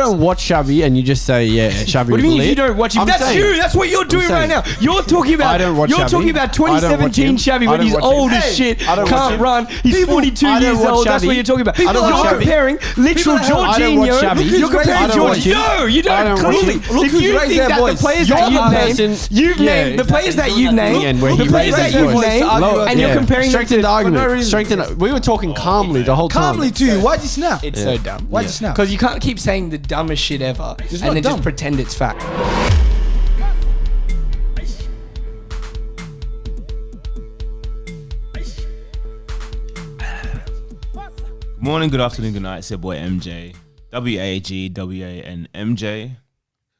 don't watch Xavi and you just say, yeah, Xavi. What do you mean if you don't watch him? That's you. That's what you're doing right now. You're talking about. I don't watch Xavi. Talking about 2017 Xavi when he's old as shit, can't run. He's 42 years old. That's what you're talking about. You're comparing literal Jorginho. You're comparing Jorginho. No, you don't. Clearly, if you think that the players that you've named, the players that you've named, the players that you've named, and you're comparing them to argument. We were talking calmly the whole time. Calmly too. Why'd you snap? It's so dumb. Why'd you snap? Because you can't keep saying the dumbest shit ever and then just pretend it's fact. Good morning, good afternoon, good night. It's your boy MJ. WAGWAN MJ.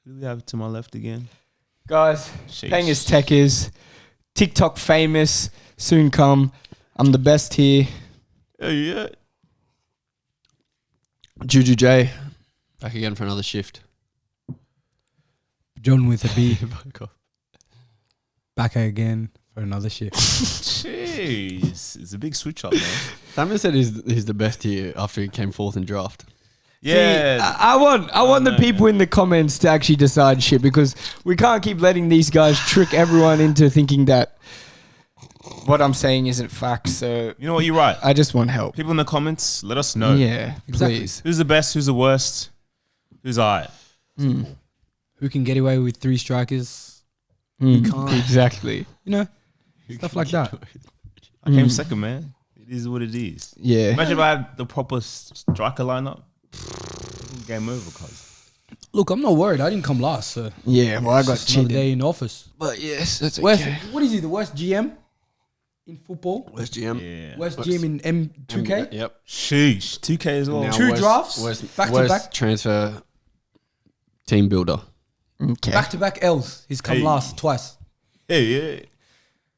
Who do we have to my left again? Guys, Sheesh. Pengus Tech is TikTok famous. Soon come. I'm the best here. Yeah. Juju J. Back again for another shift. John with a B. Back again for another shift. Jeez. It's a big switch up, man. Simon said he's the best here after he came fourth in draft. Yeah. See, I want the people in the comments to actually decide shit because we can't keep letting these guys trick everyone into thinking that what I'm saying isn't facts. So You know what? You're right. I just want help. People in the comments, let us know. Yeah, Exactly. please. Who's the best? Who's the worst? Who's alright? Who can get away with 3 strikers? can't. Exactly. You know, stuff like that. I came second, man. It is what it is. Yeah. Imagine if I had the proper striker lineup. Game over, cuz. Look, I'm not worried. I didn't come last, so Yeah, well, I got it's another cheated. day in office. But yes, that's Worst, okay. what is he? The worst GM in football? Where's GM? Yeah. Worst GM in M2K? Yep. Sheesh. 2K as well. Now Two worst- drafts? worst- Back to worst back? transfer team builder. Okay. Back-to-back L's. He's come Hey. last twice. Hey, yeah.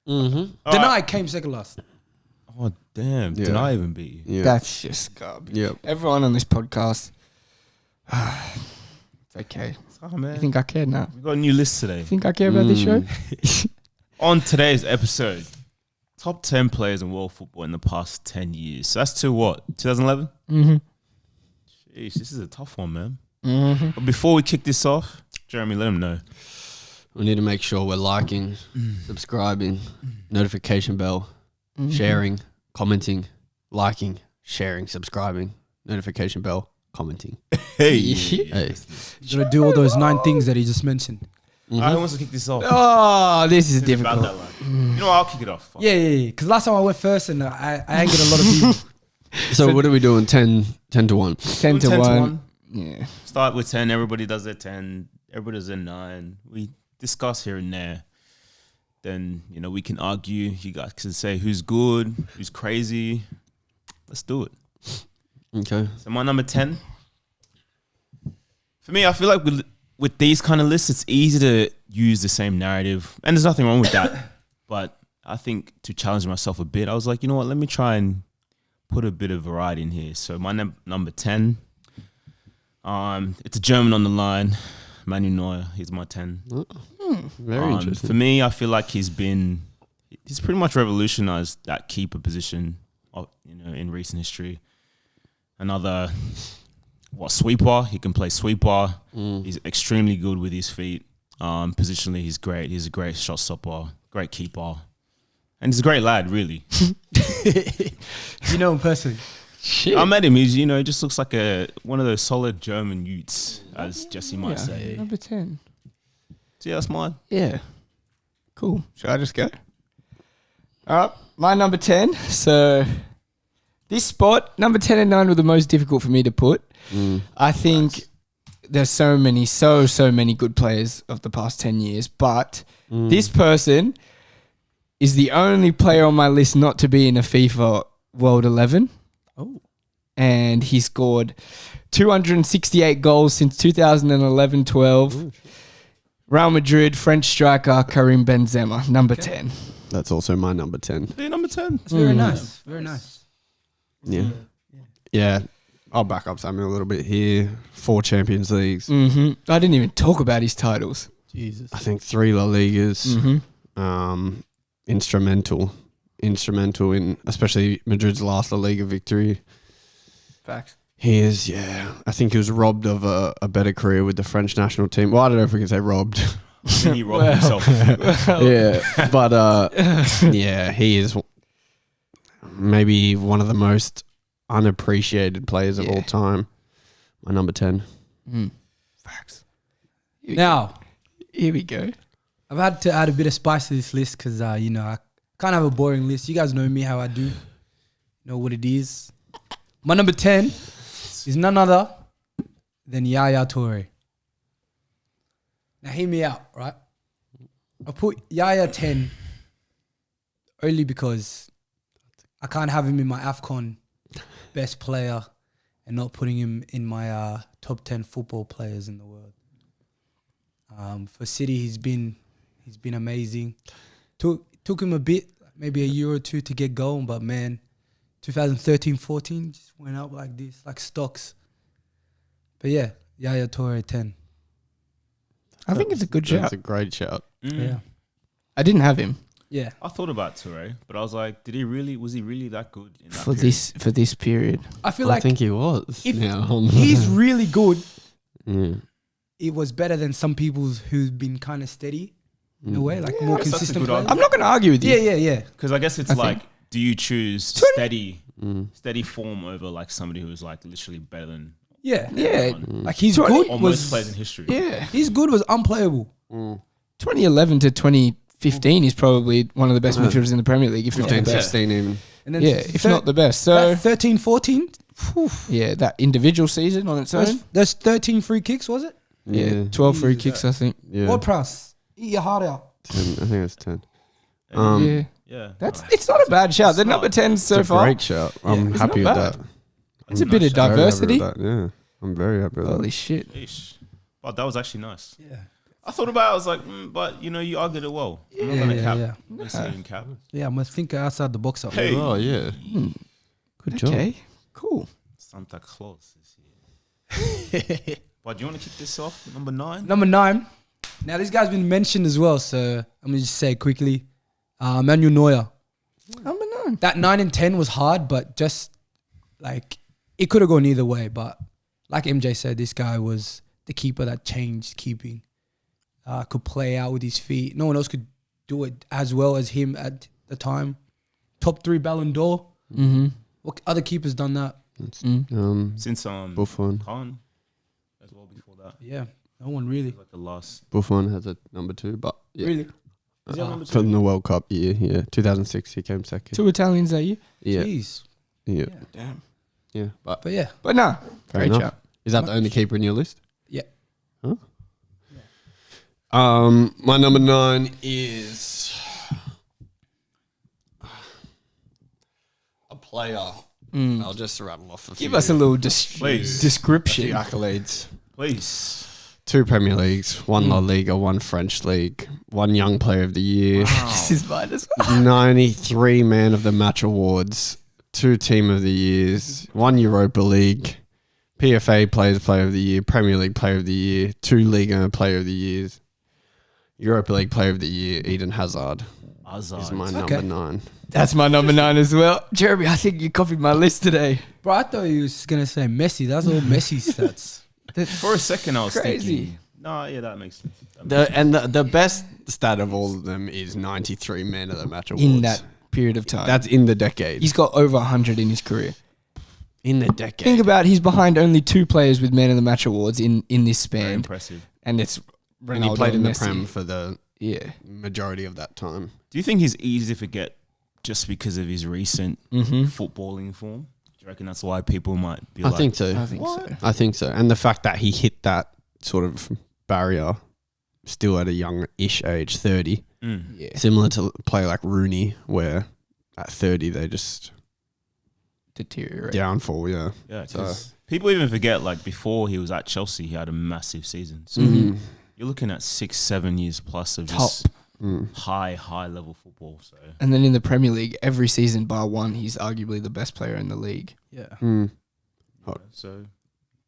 Mm-hmm. Denai came second last. Oh, damn. Yeah. Did I even beat you? Yeah. That's just garbage. Yep. Everyone on this podcast. It's okay. Oh, man. I think I care now. We got a new list today. Think I care about this show? On today's episode, top 10 players in world football in the past 10 years. So that's to what? 2011? Mm-hmm. Jeez, this is a tough one, man. Mm-hmm. But before we kick this off, Jeremy, let him know. We need to make sure we're liking, subscribing, notification bell, sharing, commenting, liking, sharing, subscribing, notification bell, commenting. Hey. Hey. You gotta do all those 9 things that he just mentioned. Who wants to kick this off? Oh, this is This is about difficult. that line. You know what? I'll kick it off. Fuck. Yeah. Because last time I went first and I angered a lot of people. So what are we doing? 10 to 1. 10 to 1. Yeah. Start with 10. Everybody does their 10. Everybody does their 9. We discuss here and there. Then, you know, we can argue. You guys can say who's good, who's crazy. Let's do it. Okay. So my number 10. For me, I feel like with these kind of lists, it's easy to use the same narrative. And there's nothing wrong with that. But I think to challenge myself a bit, I was like, you know what? Let me try and put a bit of variety in here. So my number 10, it's a German on the line. Emmanuel Neuer, he's my 10. Very interesting. For me, I feel like he's pretty much revolutionized that keeper position, in recent history. Another, sweeper. He can play sweeper. He's extremely good with his feet. Positionally, he's great. He's a great shot stopper, great keeper, and he's a great lad, really. You know him personally. Shit. I met him. He just looks like one of those solid German youths, as Jesse might say. Number 10. So yeah, that's mine. Yeah. Cool. Should I just go? All right. My number 10. So this spot, number 10 and 9 were the most difficult for me to put. I think there's so many good players of the past 10 years, but this person is the only player on my list not to be in a FIFA World 11. Oh. And he scored 268 goals since 2011-12. Real Madrid, French striker Karim Benzema, number 10. That's also my number 10. Hey, number 10. That's very nice. Very nice. Yeah. Yeah. I'll back up Samuel a little bit here. 4 Champions Leagues. I didn't even talk about his titles. Jesus. I think 3 La Ligas. Instrumental in especially Madrid's last La Liga victory. Facts. He is, yeah. I think he was robbed of a better career with the French national team. Well, I don't know if we can say robbed. He robbed himself. Yeah, but yeah, he is maybe one of the most unappreciated players of all time. My number 10. Facts. Now, Here we go. I've had to add a bit of spice to this list because, I can't have a boring list. You guys know me how I do. Know what it is. My number 10 is none other than Yaya Toure. Now, hear me out, right? I put Yaya 10 only because I can't have him in my AFCON best player and not putting him in my top 10 football players in the world. For City, he's been amazing. Took him a bit, maybe a year or two to get going, but man, 2013-14 just went up like this, like stocks. But yeah, Yaya Toure 10. I think it's a good That's shout. a great shout. Yeah, I didn't have him yeah. I thought about Toure, but I was like, was he really that good in that for period? this period. I feel I like think he was. if Now. he's really good, Yeah. it was better than some people's who've been kind of steady in a way, like more That's a consistent good players. I'm not going to argue with you. Yeah. Because I guess it's I like, think- do you choose steady form over like somebody who's like literally better than Yeah. Yeah. Like he's Twenty- good or most was players in history? Yeah. his good was unplayable. 2011 to 2015 is probably one of the best midfielders in the Premier League, if not the 15, best. 16 even. And then Yeah, if not the best. So, 13-14, yeah, that individual season on its own. there's 13 free kicks, was it? Yeah, 12 free kicks, I think. Yeah. What price? Eat your heart out. 10, I think it's 10. Yeah. Yeah. It's not a bad shout. The number 10 so It's a far. great shout. I'm it's happy with not that. bad. It's a bit of Very happy diversity. with that, yeah. I'm very happy with Holy that. shit. Yeesh. But that was actually nice. Yeah. I thought about it, I was like, but you argued it well. I'm not gonna cap. Yeah. I'm gonna say it in cap. Yeah, I must think outside the box up. Hey. Oh, yeah. Good job. Okay, cool. Santa Claus is here. But do you want to kick this off? Number 9? Number 9. Now, this guy's been mentioned as well, so I'm going to just say it quickly. Emmanuel Neuer. Number 9. That 9 and 10 was hard, but just like it could have gone either way. But like MJ said, this guy was the keeper that changed keeping. Could play out with his feet. No one else could do it as well as him at the time. Top 3 Ballon d'Or. Mm-hmm. What other keepers done that? Since Buffon. Khan as well before that. Yeah, no one really. Like the last. Buffon has a number 2, but yeah. Really? Is he on number 2? From the World Cup year, yeah. 2006, he came second. 2 Italians that year. Yeah. Jeez. Yeah. Damn. Yeah. But But yeah. But no, fair great enough. shout. Is that the only keeper in your list? Yeah. Huh? My number 9 is a player. I'll just rattle off a few. Give us a little Please. description. few accolades. Please. 2 Premier Leagues, 1 La Liga, 1 French League, 1 Young Player of the Year, This is mine as well. 93 Man of the Match awards, 2 Team of the Years, 1 Europa League, PFA Player of the Year, Premier League Player of the Year, 2 Liga Player of the Years, Europa League Player of the Year, Eden Hazard is my number 9. That's my number 9 as well. Jeremy, I think you copied my list today. Bro, I thought you was going to say Messi. That's all Messi stats. For a second, I was Crazy. thinking. No, yeah, that makes sense. The best stat of all of them is 93 Man of the Match awards. In that period of time. That's in the decade. He's got over 100 in his career. in the decade. Think about he's behind only 2 players with Man of the Match awards in this Very span. impressive. And it's Ronaldo And he played in the Messi. Prem for the Yeah. majority of that time. Do you think he's easy to forget just because of his recent Mm-hmm. footballing form? Do you reckon that's why people might be I like, think so. I think so. I think so. And the fact that he hit that sort of barrier still at a young-ish age, 30, Yeah. similar to a player like Rooney, where at 30 they just Deteriorate. downfall, yeah. Yeah, 'cause people even forget, like, before he was at Chelsea, he had a massive season. So Mm-hmm. you're looking at 6-7 years plus of Top. just Mm. high level football. So And then in the Premier League, every season bar one, he's arguably the best player in the league. Yeah. Mm. so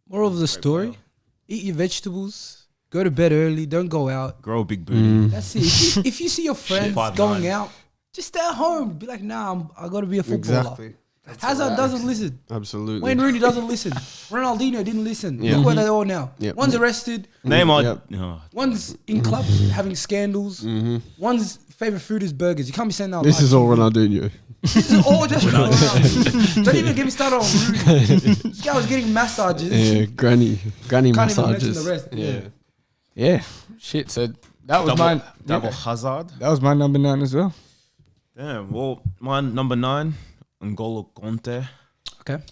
Moral of the Great story: player. eat your vegetables, go to bed early, don't go out. grow a big booty. Mm. That's it. If you see your friends 5'9". going out, just stay at home. Be like, nah, I got to be a footballer. Exactly. Hazard doesn't listen. Absolutely. Wayne Rooney doesn't listen. Ronaldinho didn't listen. Yeah. Look where they are now. Yep. One's arrested. Neymar. Yep. Oh, One's in clubs having scandals. One's favorite food is burgers. You can't be saying that. on This live is all TV. Ronaldinho. This is all just Ronaldo. Don't even get me started on Rooney. This guy was getting massages. Yeah, granny Can't even massages. mention the rest. Yeah. Yeah. Shit. So that was mine. double Yeah. Hazard. That was my number 9 as well. Damn. Well, my number 9, N'Golo Kante. Okay.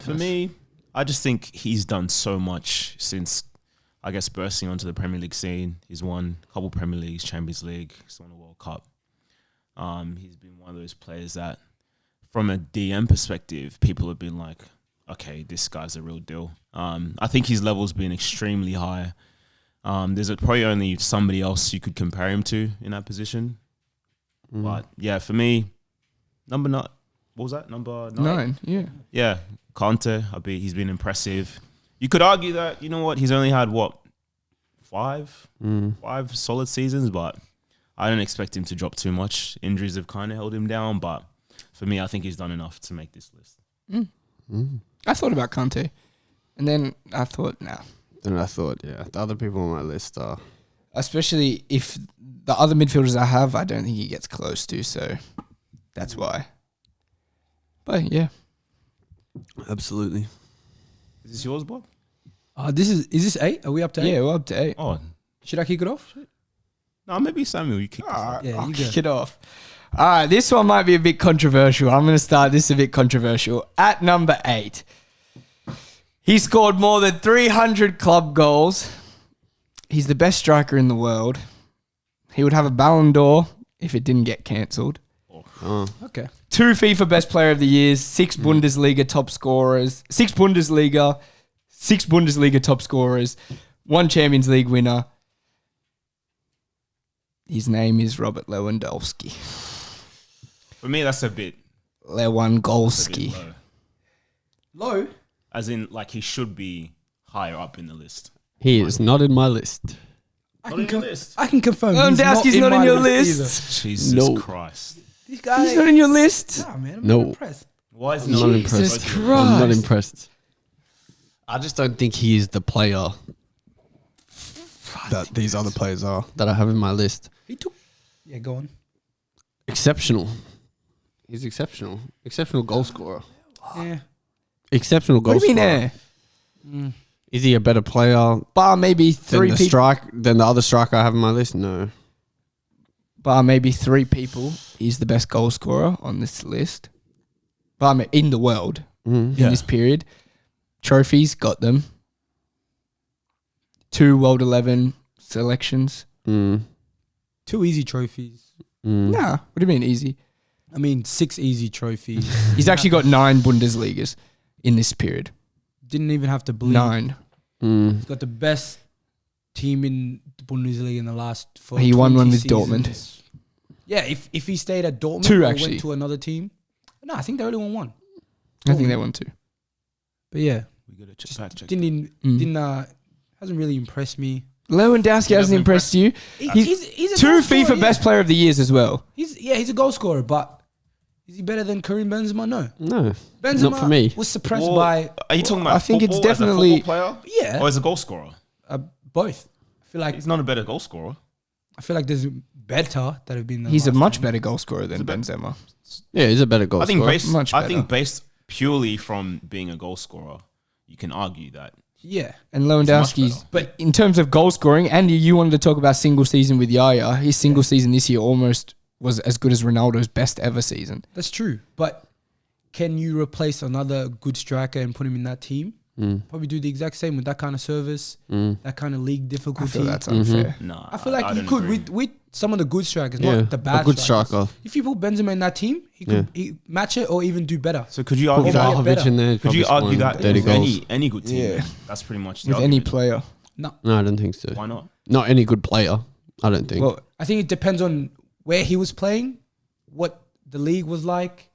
For me, I just think he's done so much since, I guess, bursting onto the Premier League scene. He's won a couple Premier Leagues, Champions League, he's won a World Cup. He's been one of those players that, from a DM perspective, people have been like, okay, this guy's a real deal. I think his level's been extremely high. There's probably only somebody else you could compare him to in that position. But yeah, for me, number 9. What was that? Number 9? 9. Yeah. Yeah, Kante. He's been impressive. You could argue that, you know what, he's only had five solid seasons, but I don't expect him to drop too much. Injuries have kind of held him down, but for me, I think he's done enough to make this list. I thought about Kante, and then I thought, nah. And I thought, yeah, the other people on my list are. Especially if the other midfielders I have, I don't think he gets close to, so that's why. But yeah. Absolutely. Is this yours, Bob? Is this 8? Are we up to 8? Yeah, we're up to 8. Oh, Should I kick it off? no, maybe Samuel, you kick this off. Yeah, I'll you go. kick it off. All right, this one might be a bit controversial. I'm going to start this a bit controversial. At number 8, he scored more than 300 club goals. He's the best striker in the world. He would have a Ballon d'Or if it didn't get cancelled. Oh. Okay. 2 FIFA Best Player of the Years, 6 Bundesliga top scorers, 6 Bundesliga top scorers, 1 Champions League winner. His name is Robert Lewandowski. For me, that's a bit Lewandowski. low. Low? As in, like, he should be higher up in the list. He is not in my list. Not in your list. I can confirm. Lewandowski's not in my your either. list. Jesus No. Christ. This guy. He's not in your list. Nah, man. I'm No. not impressed. Why is he I'm not not Jesus impressed. Christ. I'm not impressed. I just don't think he is the player that these other players are that I have in my list. He took. Yeah, go on. Exceptional. He's exceptional. Exceptional goal scorer. Yeah. Exceptional goal What do you scorer. mean Is he a better player Bar maybe than the other striker I have in my list? No. Bar maybe 3 people. He's the best goal scorer on this list. Bar in the world in this period. Trophies, got them. 2 World 11 selections. 2 easy trophies. Nah, what do you mean easy? I mean, 6 easy trophies. He's actually got 9 Bundesligas in this period. Didn't even have to bleed. 9. He's got the best team in the Bundesliga in the last 4 He won one 20 with seasons. Dortmund. Yeah, if he stayed at Dortmund 2 or actually. went to another team. No, I think they only won 1. I think they won 2. But yeah, We got to fact check. didn't hasn't really impressed me. Lewandowski hasn't impressed you. He's a 2 goal FIFA scorer, Best Player of the Years as well. He's a goal scorer, but is he better than Karim Benzema? No. No. Benzema Not for me. was suppressed Well, by Are you talking about I think it's football as a definitely- football player? yeah, Or as a goal scorer? both. I He's not a better goal scorer. feel like there's better that have been. the He's a last much time. better goal scorer than Benzema. Yeah, he's a better goal I think scorer. based purely from being a goal scorer, you can argue that. Yeah, And much Lewandowski's, better. but in terms of goal scoring, Andy, you wanted to talk about single season with Yaya. His single season this year almost was as good as Ronaldo's best ever season. that's true. But can you replace another good striker and put him in that team? Probably do the exact same with that kind of service, that kind of league I difficulty. feel that's unfair. Nah, I feel like you don't could agree. with some of the good strikers, Yeah, not the bad a good strikers. striker. If you put Benzema in that team, he could match it or even do better. So could you Put argue Put that? Vlahovic Vlahovic in there. Could you probably argue scoring that 30 with goals. any good team? Yeah. then? That's pretty much the With any argument. player. No, No, I don't think so. Why not? Not any good player. I don't think. Well, I think it depends on where he was playing, what the league was like,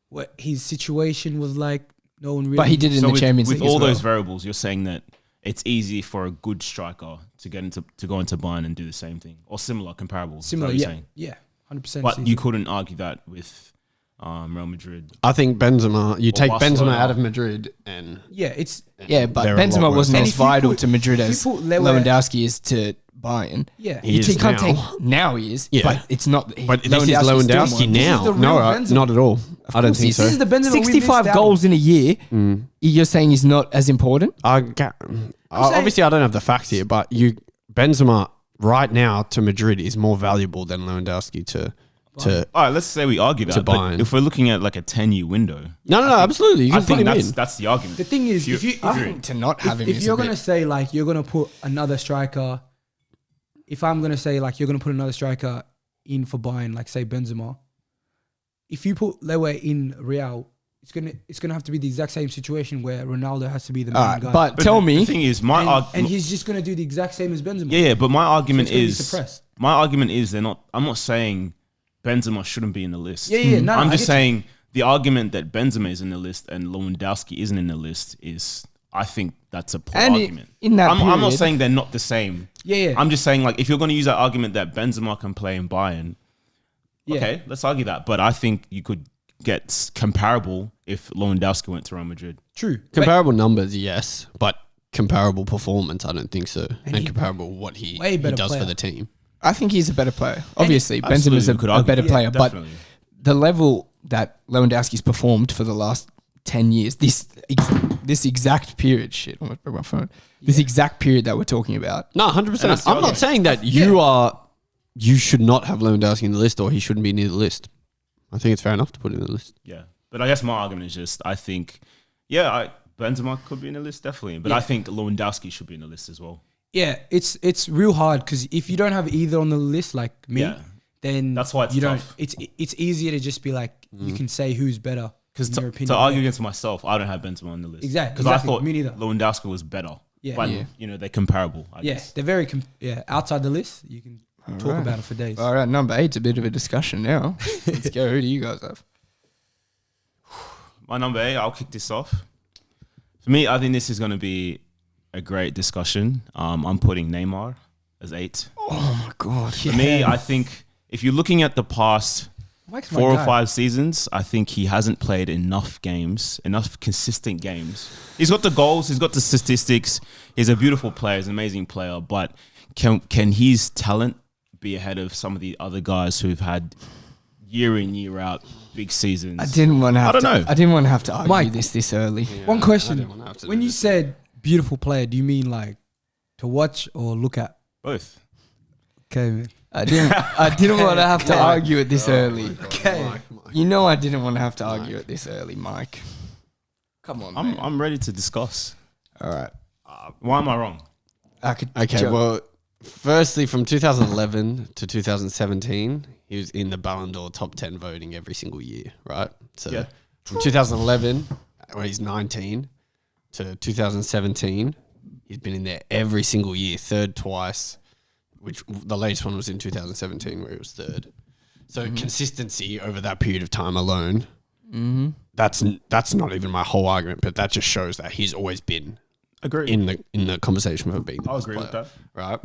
what his situation was like. No one really. but he did it in So the Champions with League all as well. those variables, you're saying that it's easy for a good striker to go into Bayern and do the same thing or similar, comparable. similar. Is that Yeah, what you're saying? yeah, 100%. But you couldn't argue that with Real Madrid. I think Benzema. You take Barcelona. Benzema out of Madrid, and Yeah, it's but They're a lot Benzema worse. wasn't And as if you vital put- to Madrid if you as put Lewa- Lewandowski is to Bayern. yeah. He is can't now. take now he is, Yeah. but it's not. but this is Lewandowski's still Lewandowski more. now. the real No, Benzema. not at all. I don't think This so. This is the Benzema we 65 missed out goals in a year. Mm. You're saying he's not as important? Obviously, I don't have the facts here, but Benzema right now to Madrid is more valuable than Lewandowski to. All right, let's say we argue that. But Bayern. if we're looking at like a 10-year window, No, absolutely. You I can put think him in. that's the argument. The thing is, if you To not have him if is you're a bit- gonna say like you're gonna put another striker, if I'm gonna say like you're gonna put another striker in for Bayern, like say Benzema, if you put Lewa in Real, it's gonna have to be the exact same situation where Ronaldo has to be the main Alright, guy. but But tell the me, thing is, and he's just gonna do the exact same as Benzema. yeah, but my So argument it's gonna be is suppressed. they're not. I'm not saying Benzema shouldn't be in the list. Yeah, no, I'm I just get you. saying the argument that Benzema is in the list and Lewandowski isn't in the list is, I think that's a poor And argument. in that I'm not period- saying they're not the same. Yeah. I'm just saying, like, if you're going to use that argument that Benzema can play in Bayern, Yeah. okay, let's argue that. But I think you could get comparable if Lewandowski went to Real Madrid. True. Comparable numbers, yes, but comparable performance, I don't think so. And comparable what he way better does player. for the team. I think he's a better player. Obviously, Absolutely, Benzema's we could a argue. better Yeah, player, but Definitely. the level that Lewandowski's performed for the last 10 years, this exact period, shit, I almost broke my phone. This exact period that we're talking about. No, 100%. And that's the I'm not argument. saying that you should not have Lewandowski in the list or he shouldn't be near the list. I think it's fair enough to put him in the list. Yeah. But I guess my argument is just, I think, Benzema could be in the list, definitely. But I think Lewandowski should be in the list as well. Yeah, it's real hard because if you don't have either on the list like me, Yeah. then That's why it's you tough. don't. It's easier to just be like you can say who's better Because in your opinion. to argue against myself, I don't have Benzema on the list. Exactly, Because I exactly. thought Me neither. Lewandowski was better. Yeah. But, Yeah. they're comparable, I Yeah, guess. they're very outside the list. You can talk right. about it for days. All right, number 8's a bit of a discussion now. Let's go. Who do you guys have? My number 8, I'll kick this off. For me, I think this is going to be a great discussion. I'm putting Neymar as 8. Oh my God. For me, I think if you're looking at the past Mike's my 4 or guy. 5 seasons, I think he hasn't played enough games, enough consistent games. He's got the goals, he's got the statistics. He's a beautiful player, he's an amazing player. But can his talent be ahead of some of the other guys who've had year in, year out big seasons? I didn't want to have I don't know. I didn't want to have to argue Mike. this early. One I question: didn't wanna have to do when you this. said beautiful player, do you mean like to watch or look at? Both. Okay, man. I didn't want to have to argue it this early. Okay. You know I didn't want to have to argue it this early, Mike. Come on, man. I'm ready to discuss. All right. Why am I wrong? I could Okay, jump. well, firstly, from 2011 to 2017, he was in the Ballon d'Or top 10 voting every single year, right? So Yeah. from 2011, when he's 19, to 2017, he's been in there every single year, third twice, which the latest one was in 2017 where he was third. So consistency over that period of time alone, that's not even my whole argument, but that just shows that he's always been Agree. in the conversation for being the I'll best agree with player, that. right?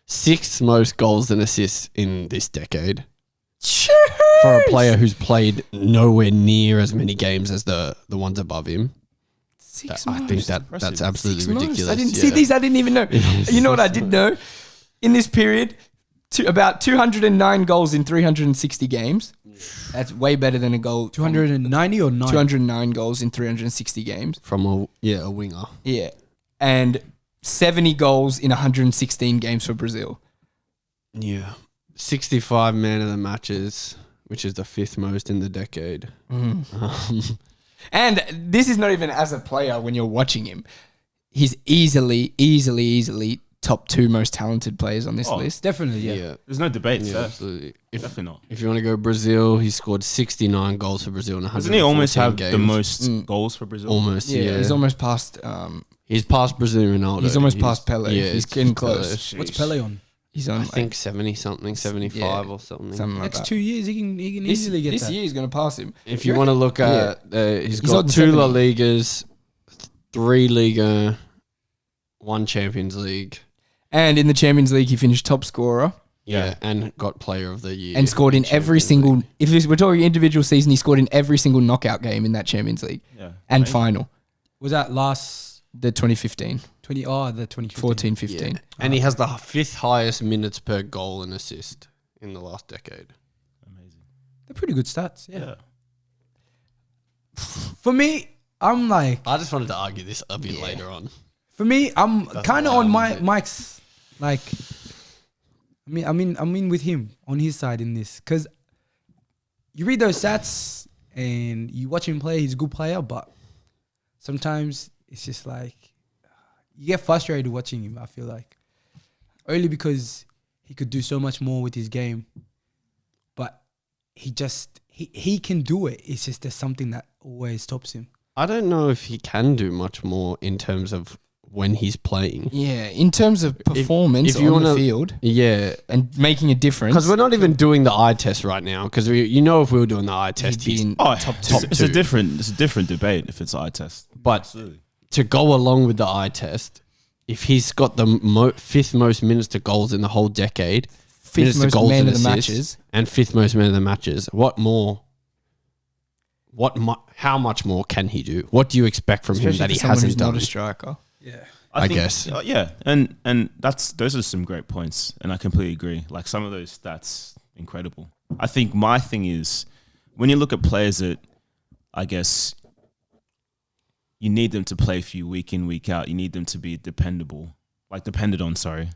6th most goals and assists in this decade for a player who's played nowhere near as many games as the ones above him. I think that's absolutely ridiculous. I didn't see these. I didn't even know. You know what I did know? In this period, about 209 goals in 360 games. That's way better than a goal. 290 or 9? 209 goals in 360 games. From a winger. Yeah. And 70 goals in 116 games for Brazil. Yeah. 65 man of the matches, which is the 5th most in the decade. And this is not even as a player when you're watching him. He's easily top 2 most talented players on this list. Definitely, yeah. Yeah. There's no debate there. Absolutely. Definitely not. If you want to go Brazil, he scored 69 goals for Brazil in 114 Doesn't he almost have games. the most goals for Brazil? Almost, yeah. He's almost past. He's past Brazil Ronaldo. He's almost past Pele. Yeah, He's it's getting Pele. close. What's Pele on? He's on. I think 70-something, 75 or something. something like Next that. 2 years, he can easily get This that. year he's going to pass him. If you want to look at, he's got on 2 La 70. Ligas, 3 Liga, 1 Champions League. And in the Champions League, he finished top scorer. Yeah, and got player of the year. and scored in every Champions single. League. If we're talking individual season, he scored in every single knockout game in that Champions League Yeah. and Amazing. final. Was that last The 2015, 2015. 14, 15. Yeah. And he has the 5th highest minutes per goal and assist in the last decade. Amazing. They're pretty good stats. Yeah. Yeah. For me, I'm like, I just wanted to argue this a bit later on. for me, I'm kind of why on I'm Mike's. Like, I'm in with him on his side in this because you read those stats and you watch him play. He's a good player, but sometimes it's just like you get frustrated watching him. I feel like only because he could do so much more with his game, but he can do it. It's just there's something that always stops him. I don't know if he can do much more in terms of when he's playing. Yeah, in terms of performance if you on the wanna- field Yeah. and making a difference. Because we're not even doing the eye test right now. Because if we were doing the eye test, he'd be he's in Oh, top it's, two. it's a different debate if it's eye test. But Absolutely. to go along with the eye test, if he's got the 5th most minutes to goals in the whole decade, Fifth minutes to most goals man and of the assists, matches. and 5th most man of the matches, what more? How much more can he do? What do you expect from him Especially that for he someone hasn't who's not done? a striker. Yeah. I guess. Yeah, and those are some great points, and I completely agree. Like some of those stats, incredible. I think my thing is when you look at players that I guess you need them to play for you week in, week out. You need them to be dependent on. Sorry,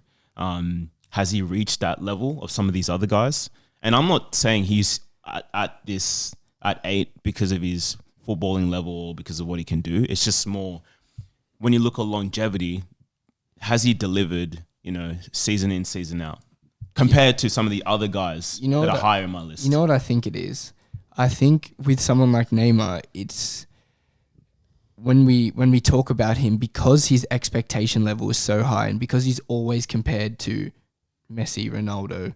has he reached that level of some of these other guys? And I'm not saying he's at 8 because of his footballing level or because of what he can do. It's just more. When you look at longevity, has he delivered, season in, season out, compared to some of the other guys that are higher in my list? You know what I think it is? I think with someone like Neymar, it's when we talk about him, because his expectation level is so high and because he's always compared to Messi, Ronaldo,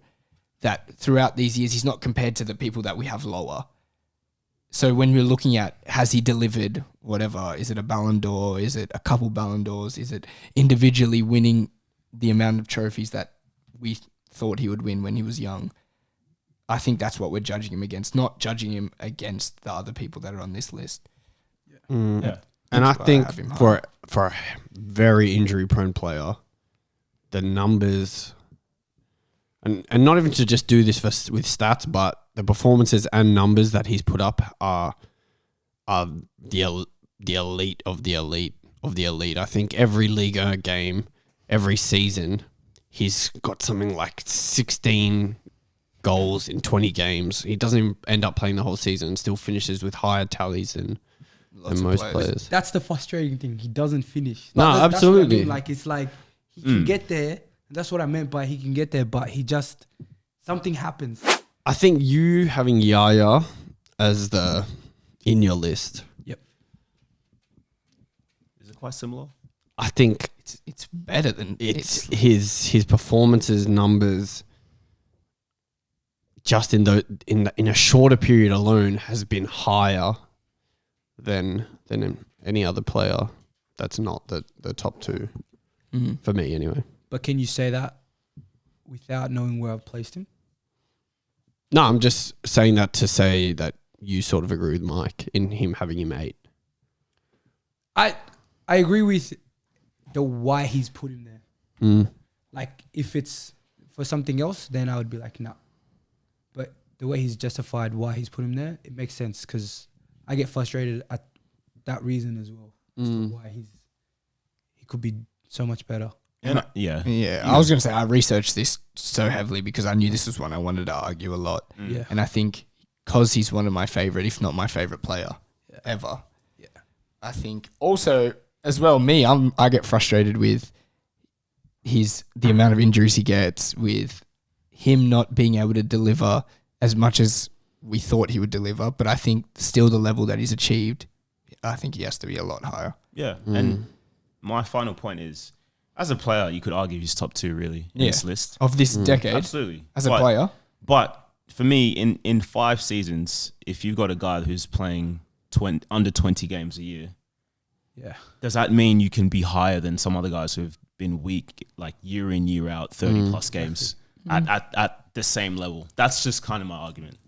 that throughout these years he's not compared to the people that we have lower. So when we're looking at, has he delivered whatever? Is it a Ballon d'Or? Is it a couple Ballon d'Ors? Is it individually winning the amount of trophies that we thought he would win when he was young? I think that's what we're judging him against, not judging him against the other people that are on this list. Yeah. And I That's why I think have him for a very injury-prone player, the numbers, and not even to just do this with stats, but the performances and numbers that he's put up are the elite of the elite of the elite. I think every Liga game, every season, he's got something like 16 goals in 20 games. He doesn't even end up playing the whole season and still finishes with higher tallies than most players. That's the frustrating thing. He doesn't finish. No, That's what I absolutely. mean. Like it's like he can get there. That's what I meant by he can get there, but something happens. I think you having Yaya as in your list, Yep. Is it quite similar? I think It's better than it's his performances numbers just in a shorter period alone has been higher than any other player that's not the top two for me anyway. But can you say that without knowing where I've placed him? No, I'm just saying that to say that you sort of agree with Mike in him having him 8. I agree with the why he's put him there. Like if it's for something else, then I would be like, nah. But the way he's justified why he's put him there, it makes sense because I get frustrated at that reason as well. As to why he could be so much better. Yeah. I was going to say I researched this so heavily because I knew this was one I wanted to argue a lot. Yeah. And I think because he's one of my favorite, if not my favorite player ever. Yeah. I think also as well, I get frustrated with the amount of injuries he gets, with him not being able to deliver as much as we thought he would deliver. But I think still the level that he's achieved, I think he has to be a lot higher. Yeah. And my final point is, as a player, you could argue he's top 2 really in this list. Of this decade, Absolutely. as a player. But for me, in 5 seasons, if you've got a guy who's playing under 20 games a year, Yeah. does that mean you can be higher than some other guys who've been weak, like year in, year out, 30 plus games? at the same level. That's just kind of my argument.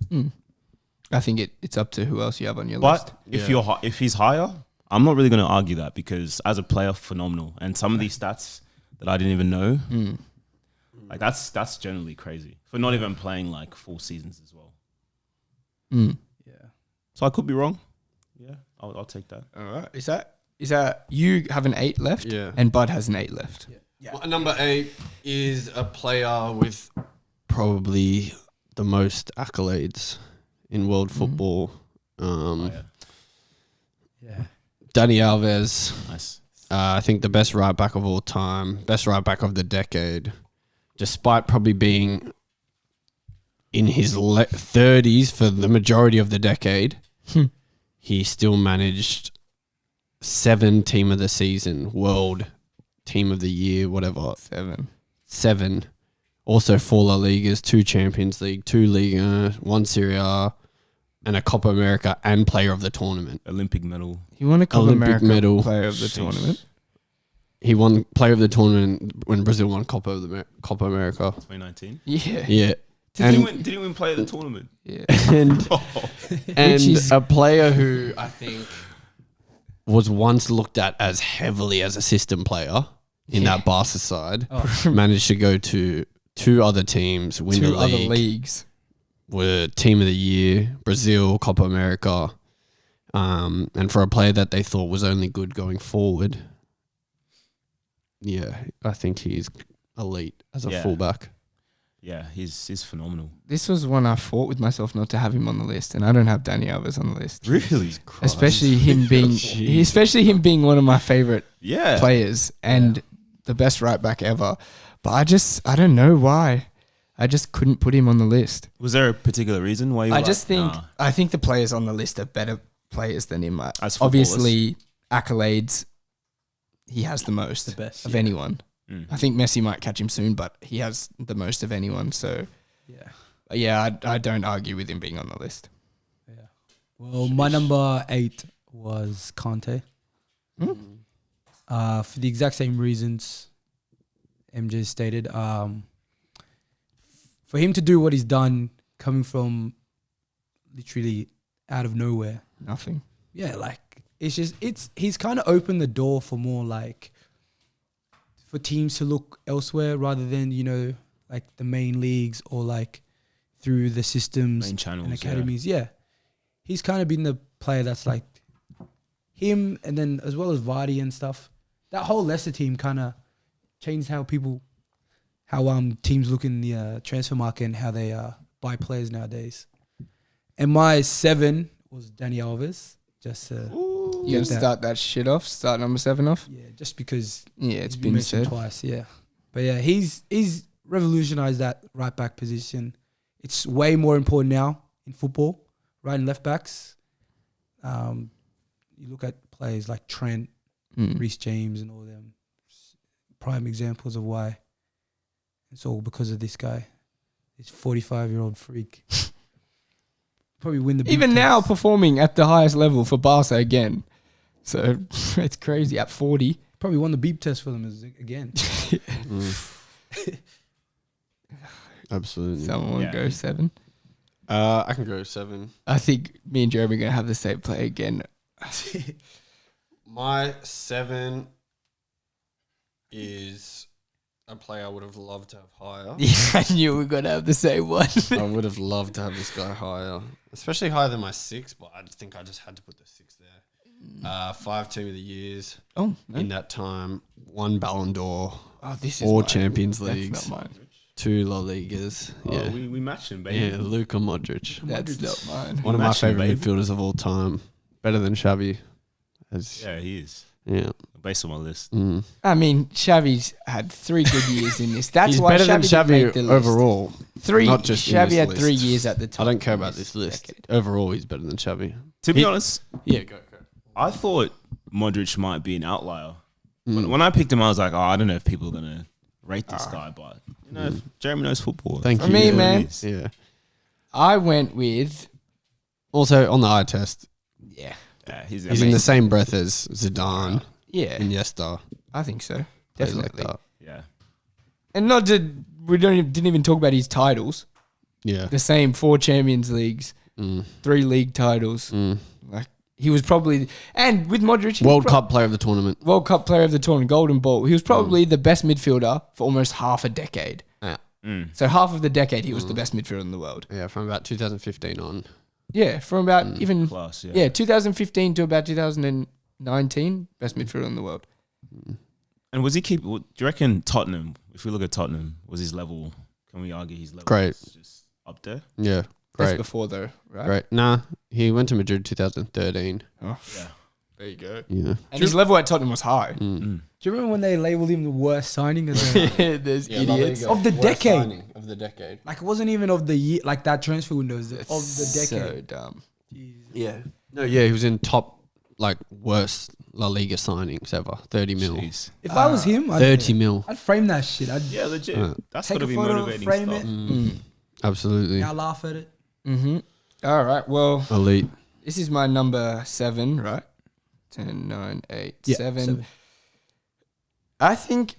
I think it's up to who else you have on your But list. if he's higher, I'm not really going to argue that because as a player, phenomenal. And some of these stats that I didn't even know, like that's generally crazy for not even playing like full seasons as well. Yeah. So I could be wrong. Yeah, I'll take that. All right. Is that you have an 8 left? Yeah. And Bud has an 8 left. Yeah. My number 8 is a player with probably the most accolades in world football. Yeah. Dani Alves. Nice. I think the best right back of all time, best right back of the decade, despite probably being in his 30s for the majority of the decade, he still managed 7 team of the season, world team of the year, whatever. 7. Also 4 La Ligas, 2 Champions League, 2 Liga, 1 Serie A, and a Copa America and player of the tournament. Olympic medal. He won a Copa Olympic America medal. player of the Sheesh. tournament. He won player of the tournament when Brazil won Copa America. 2019. Yeah. Yeah. Did he win player of the tournament? Yeah. And Which is- a player who I think was once looked at as heavily as a system player in that Barca side, managed to go to 2 other teams, win 2 the other league, leagues. were team of the year, Brazil, Copa America, and for a player that they thought was only good going forward, yeah, I think he's elite as a Yeah. fullback. Yeah, he's phenomenal. This was one I fought with myself not to have him on the list, and I don't have Dani Alves on the list. Really? Especially him being one of my favorite Yeah. players and the best right back ever. But I don't know why. I just couldn't put him on the list. Was there a particular reason why you I were just like, think nah? I think the players on the list are better players than him. As footballers? Obviously, accolades, he has the most The best, of yeah. anyone. I think Messi might catch him soon, but he has the most of anyone. So, I don't argue with him being on the list. Yeah. Well, my number 8 was Kante. For the exact same reasons MJ stated. For him to do what he's done, coming from literally out of nowhere. Nothing. Yeah, like he's kind of opened the door for more like for teams to look elsewhere rather than, like the main leagues or like through the systems Main channels, and academies. Yeah. He's kind of been the player that's like him, and then as well as Vardy and stuff. That whole Leicester team kind of changed how teams look in the transfer market and how they buy players nowadays. And my 7 was Dani Alves. Just You gonna start that shit off? Start number 7 off? yeah, just because Yeah, it's you been mentioned said. twice. Yeah, but yeah, he's revolutionized that right back position. It's way more important now in football, right and left backs. You look at players like Trent, Reece James, and all them. Prime examples of why. It's all because of this guy, this 45-year-old freak. Probably win the big Even test. now, performing at the highest level for Barca again. So it's crazy. At 40, Probably won the beep test for them again. Absolutely. someone want Yeah. to go 7. I can go 7. I think me and Jeremy are gonna have the same play again. My 7 is a player I would have loved to have higher. Yeah, I knew we were gonna have the same one. I would have loved to have this guy higher, especially higher than my 6, but I think I just had to put the 6 there. 5 team of the years Oh, no. in that time, 1 Ballon d'Or, Oh, this is 4 mine. Champions That's Leagues, not mine. 2 La Ligas. Oh, Yeah, we matched him, baby. yeah, Luka Modric, That's not mine. one of my Matching, favorite baby. midfielders of all time, better than Xavi. Yeah, he is. Yeah. Based on my list. I mean, Xavi's had 3 good years in this. That's He's why better than Xavi didn't make Xavi the list. overall. Not just in Xavi this had list. 3 years at the I top. don't care in about this list. decade. Overall, he's better than Xavi. To be honest, Yeah, go. I thought Modric might be an outlier. When I picked him, I was like, I don't know if people are going to rate this guy, but, if Jeremy knows football. Thank For you. me, Yeah. man. Yeah. I went with Also, on the eye test, yeah, He's he's in the same breath as Zidane, yeah. Iniesta. I think so. Players Definitely. like that. Yeah. And not to didn't even talk about his titles. Yeah. The same 4 Champions Leagues, 3 league titles. Like he was probably, and with Modric, he World was Cup player of the tournament. World Cup player of the tournament, Golden Ball. He was probably the best midfielder for almost half a decade. Yeah. So half of the decade, he was the best midfielder in the world. Yeah, from about 2015 on. Yeah, from about even Class, yeah. yeah 2015 to about 2019, best midfielder in the world. And was he do you reckon Tottenham, if we look at Tottenham, was his level, can we argue his level Great. was just up there? Yeah. That's Great. before though, right? Great. Nah, he went to Madrid 2013. Oh, Yeah. there you go. Yeah. And his level at Tottenham was high. Mm. Do you remember when they labeled him the worst signing of the, There's idiots. of the decade? Of the decade. Like it wasn't even of the year, like that transfer window of the decade. So dumb. Yeah. No, yeah, he was in top, like, worst La Liga signings ever. 30 mil. Jeez. If I was him, 30 mil. I'd frame that shit. I'd Yeah, legit. That's take got to a be photo, motivating frame stuff. it. Absolutely. Now laugh at it. Mm-hmm. All right. Well, Elite. this is my number 7, right? 10, 9, 8, Yeah, 7. I think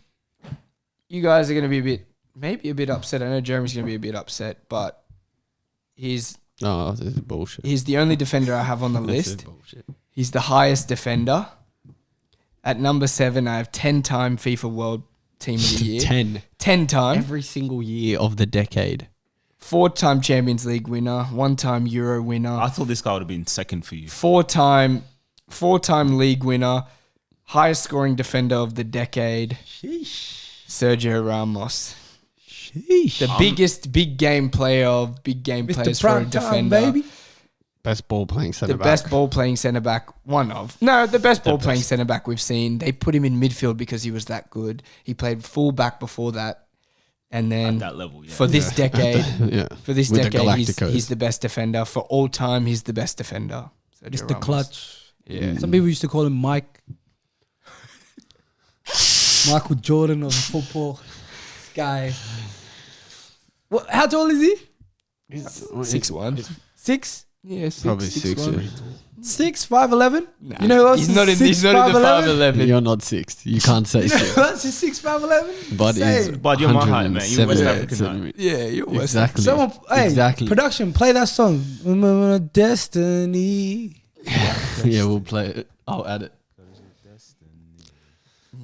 you guys are going to be maybe a bit upset. I know Jeremy's going to be a bit upset, but he's Oh, this is bullshit. the only defender I have on the This is list. bullshit. He's the highest defender. At number 7, I have 10-time FIFA World Team of the Year. 10. 10-time. Every single year of the decade. 4-time Champions League winner. 1-time Euro winner. I thought this guy would have been second for you. 4-time league winner. Highest scoring defender of the decade. Sergio Ramos. The biggest big game players Mr. for a Prime Time, defender. baby. Best ball playing centre The back. best ball playing centre back. The best ball playing centre back we've seen. They put him in midfield because he was that good. He played full back before that. And then At that level, yeah. for this decade, Yeah. for this With the decade, Galacticos. he's the best defender. For all time, he's the best defender. Sergio Mr. Ramos. Clutch. Yeah. Some people used to call him Mike. Michael Jordan of football. This guy. What? How tall is he? 6'1". 6? Yeah, Probably 6. 6'1". 6, 5'11"? Nah, You know who else he's is not in. 6, He's not in the 5'11"? 5'11". You're not 6. You can't say You know 6. who else is 6, 5'11"? But Say he's it. But you're my height, man. You're West 170 African height. centimeters. Yeah, you're West. Exactly. Someone, hey, Exactly. production, play that song. Destiny. Yeah, we'll play it. I'll add it.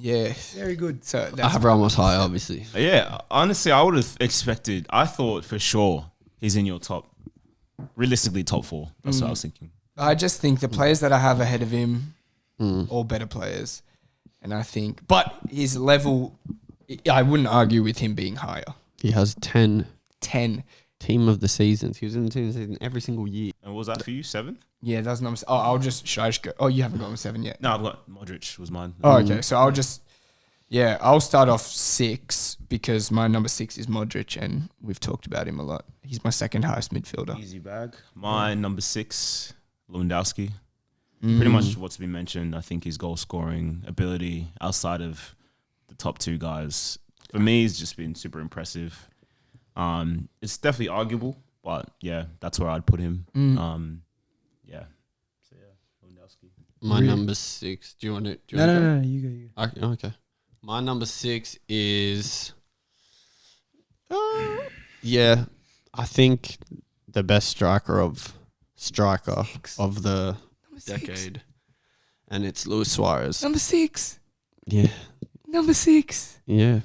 Yeah. Very good. So I that's have Ramos high, obviously. Yeah, honestly, I would have expected. I thought for sure he's in your top, realistically top 4. That's what I was thinking. I just think the players that I have ahead of him, all better players, and I think, but his level, I wouldn't argue with him being higher. He has 10 10. team of the seasons. He was in the team of the season every single year. And what was that for you? 7? Yeah, that's number. Oh, should I just go? Oh, you haven't gone with 7 yet. No, I've got Modric was mine. Oh, okay. So I'll start off 6 because my number 6 is Modric, and we've talked about him a lot. He's my second highest midfielder. Easy bag. My number 6, Lewandowski. Pretty much what's been mentioned. I think his goal scoring ability outside of the top 2 guys, for me, has just been super impressive. It's definitely arguable, but yeah, that's where I'd put him. Yeah. So yeah, Lewandowski. My number 6. Do you want to? No, you go. Okay. My number 6 is. Yeah, I think the best striker of the decade, and it's Luis Suarez. Number 6. Yeah, Number 6. yeah.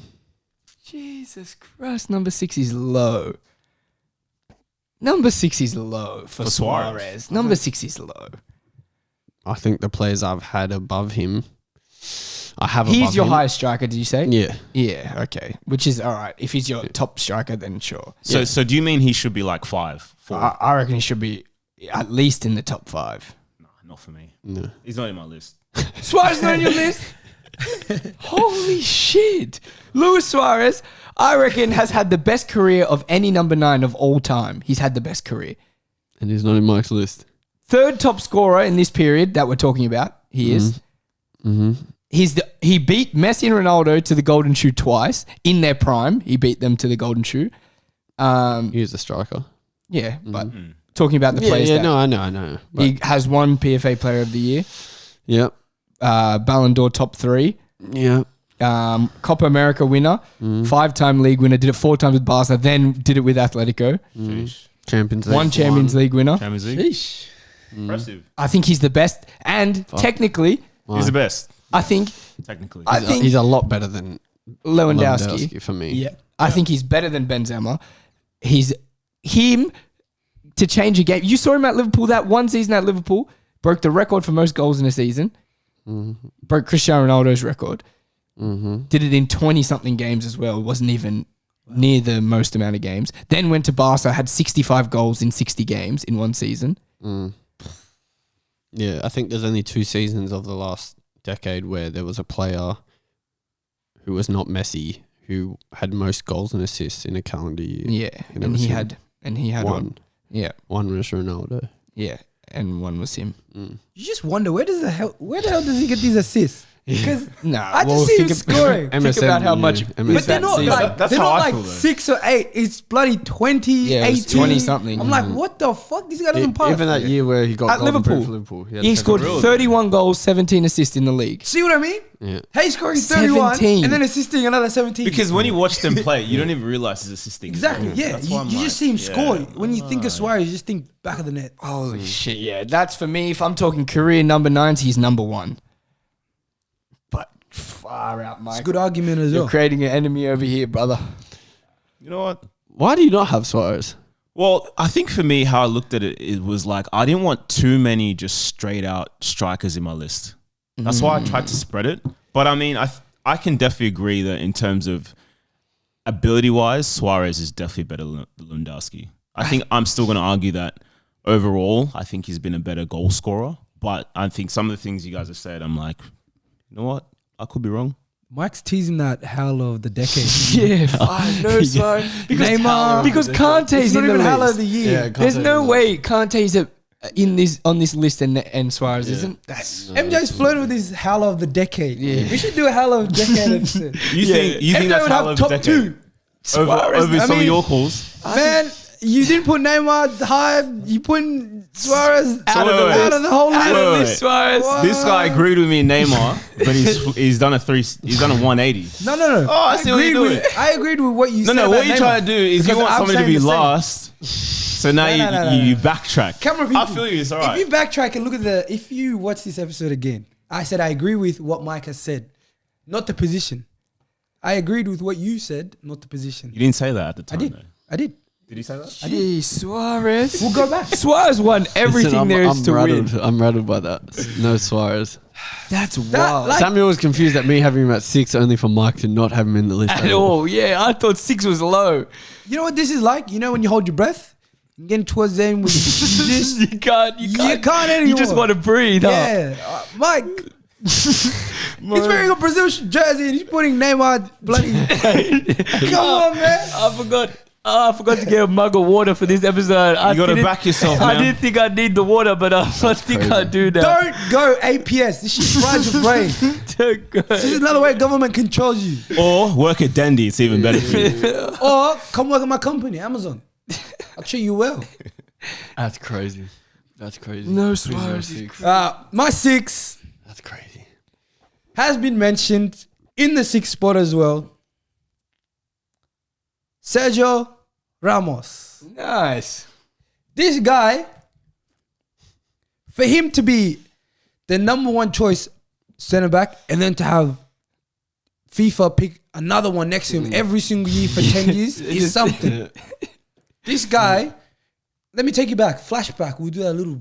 Jesus Christ. Number 6 is low. Number 6 is low for Suarez. Suarez. Number 6 is low. I think the players I've had above him, I have. He's above your him. highest striker, did you say? Yeah. Yeah, okay. Which is all right. If he's your top striker, then sure. So do you mean he should be like 5, 4? I reckon he should be at least in the top 5. Nah, not for me. No. He's not in my list. Suarez not on your list? Holy shit. Luis Suarez, I reckon, has had the best career of any number 9 of all time. He's had the best career. And he's not in Mike's list. 3rd top scorer in this period that we're talking about. He is. He beat Messi and Ronaldo to the Golden Shoe twice in their prime. He beat them to the Golden Shoe. He's a striker. Yeah, but talking about the players that I know. But he has won PFA Player of the Year, yep. Ballon d'Or top 3, Yeah. Copa America winner, 5-time league winner, did it 4 times with Barca, then did it with Atletico. Champions League. 1 Champions League winner. Champions League. Sheesh. Impressive. I think he's the best. And technically, He's the best, I think technically. He's a lot better than Lewandowski. for me. Yeah. I think he's better than Benzema. He's him to change a game. You saw him at Liverpool, that one season at Liverpool, broke the record for most goals in a season. Broke Cristiano Ronaldo's record. Did it in 20-something games as well. It wasn't even near the most amount of games. Then went to Barca, had 65 goals in 60 games in one season. Yeah, I think there's only 2 seasons of the last decade where there was a player who was not Messi who had most goals and assists in a calendar year. Yeah, And it and was he him. had one. Yeah, One was Ronaldo. yeah, and one was him. You just wonder where the hell does he get these assists? Because Nah, I just see him scoring. Think about how much. MSN. But they're not season. like That's they're how not I like feel, though. 6 or 8. It's bloody 20, Yeah, it was 18. 20 something. I'm like, what the fuck? This guy doesn't pass. Even that year where he got At Golden Boot Liverpool. for Liverpool. He had scored 31 goals, 17 assists in the league. See what I mean? Yeah. Hey, scoring 31 17. and then assisting another 17. Because when you watch them play, you don't even realize he's assisting. exactly, yeah. That's why I'm You like, just see him yeah. score. When you think of Suarez, you just think back of the net. Holy shit, yeah. That's for me. If I'm talking career number 9s, he's number 1. But far out, It's Mike. a good argument as You're well. creating an enemy over here, brother. You know what? Why do you not have Suarez? Well, I think for me, how I looked at it, it was like I didn't want too many just straight out strikers in my list. That's why I tried to spread it. But I mean, I can definitely agree that in terms of ability wise, Suarez is definitely better than Lewandowski. I think I'm still going to argue that overall, I think he's been a better goal scorer. But I think some of the things you guys have said, I'm like, you know what? I could be wrong. Mike's teasing that hell of the decade. Yeah, I know, sorry. Because Neymar. Because Kante's It's not in the even hell of list. the year. There's no way Kante's on this list and Suarez isn't. That's MJ's flirting with his hell of the decade. Yeah. We should do a hell of decade episode. You think MJ that's would how have top 2. over some of mean- your calls? Man, you didn't put Neymar high. You put Suarez Out of the out of the whole Wait, list. wait. Suarez. What? This guy agreed with me in Neymar, but he's done a 180. No. Oh, I see what you're doing. I agreed with what you No, said. no. about What you're Neymar. trying to do is Because you want I'm somebody to saying be the same. last. So now No. you backtrack. Camera people. I feel you. It's all right. If you backtrack and look at if you watch this episode again, I said I agree with what Mike has said, not the position. I agreed with what you said, not the position. You didn't say that at the I time. did. Though. I did. Did you say that? Gee, Suarez. We'll go back. Suarez won everything Listen, there is I'm to rattled. win. I'm rattled by that. No Suarez. That's wild. like- Samuel was confused at me having him at 6 only for Mike to not have him in the list At all. Yeah, I thought 6 was low. You know what this is like? You know when you hold your breath, you're getting towards the end with you just You can't anymore. You just want to breathe. yeah, Mike. He's wearing a Brazil jersey and he's putting Neymar bloody. Come on, man. I forgot. I forgot to get a mug of water for this episode. You got to back yourself, I man. didn't think I'd need the water, but I think I do now. Don't go APS. This shit fries your brain. Don't go. This is another way government controls you. Or work at Dendy. It's even better for you. Or come work at my company, Amazon. I'll treat you well. That's crazy. That's crazy. No 306. My 6 That's crazy. has been mentioned in the 6th spot as well. Sergio Ramos. Nice. This guy, for him to be the number 1 choice centre back and then to have FIFA pick another one next to him every single year for 10 years is something. This guy, let me take you back. Flashback. We'll do that little.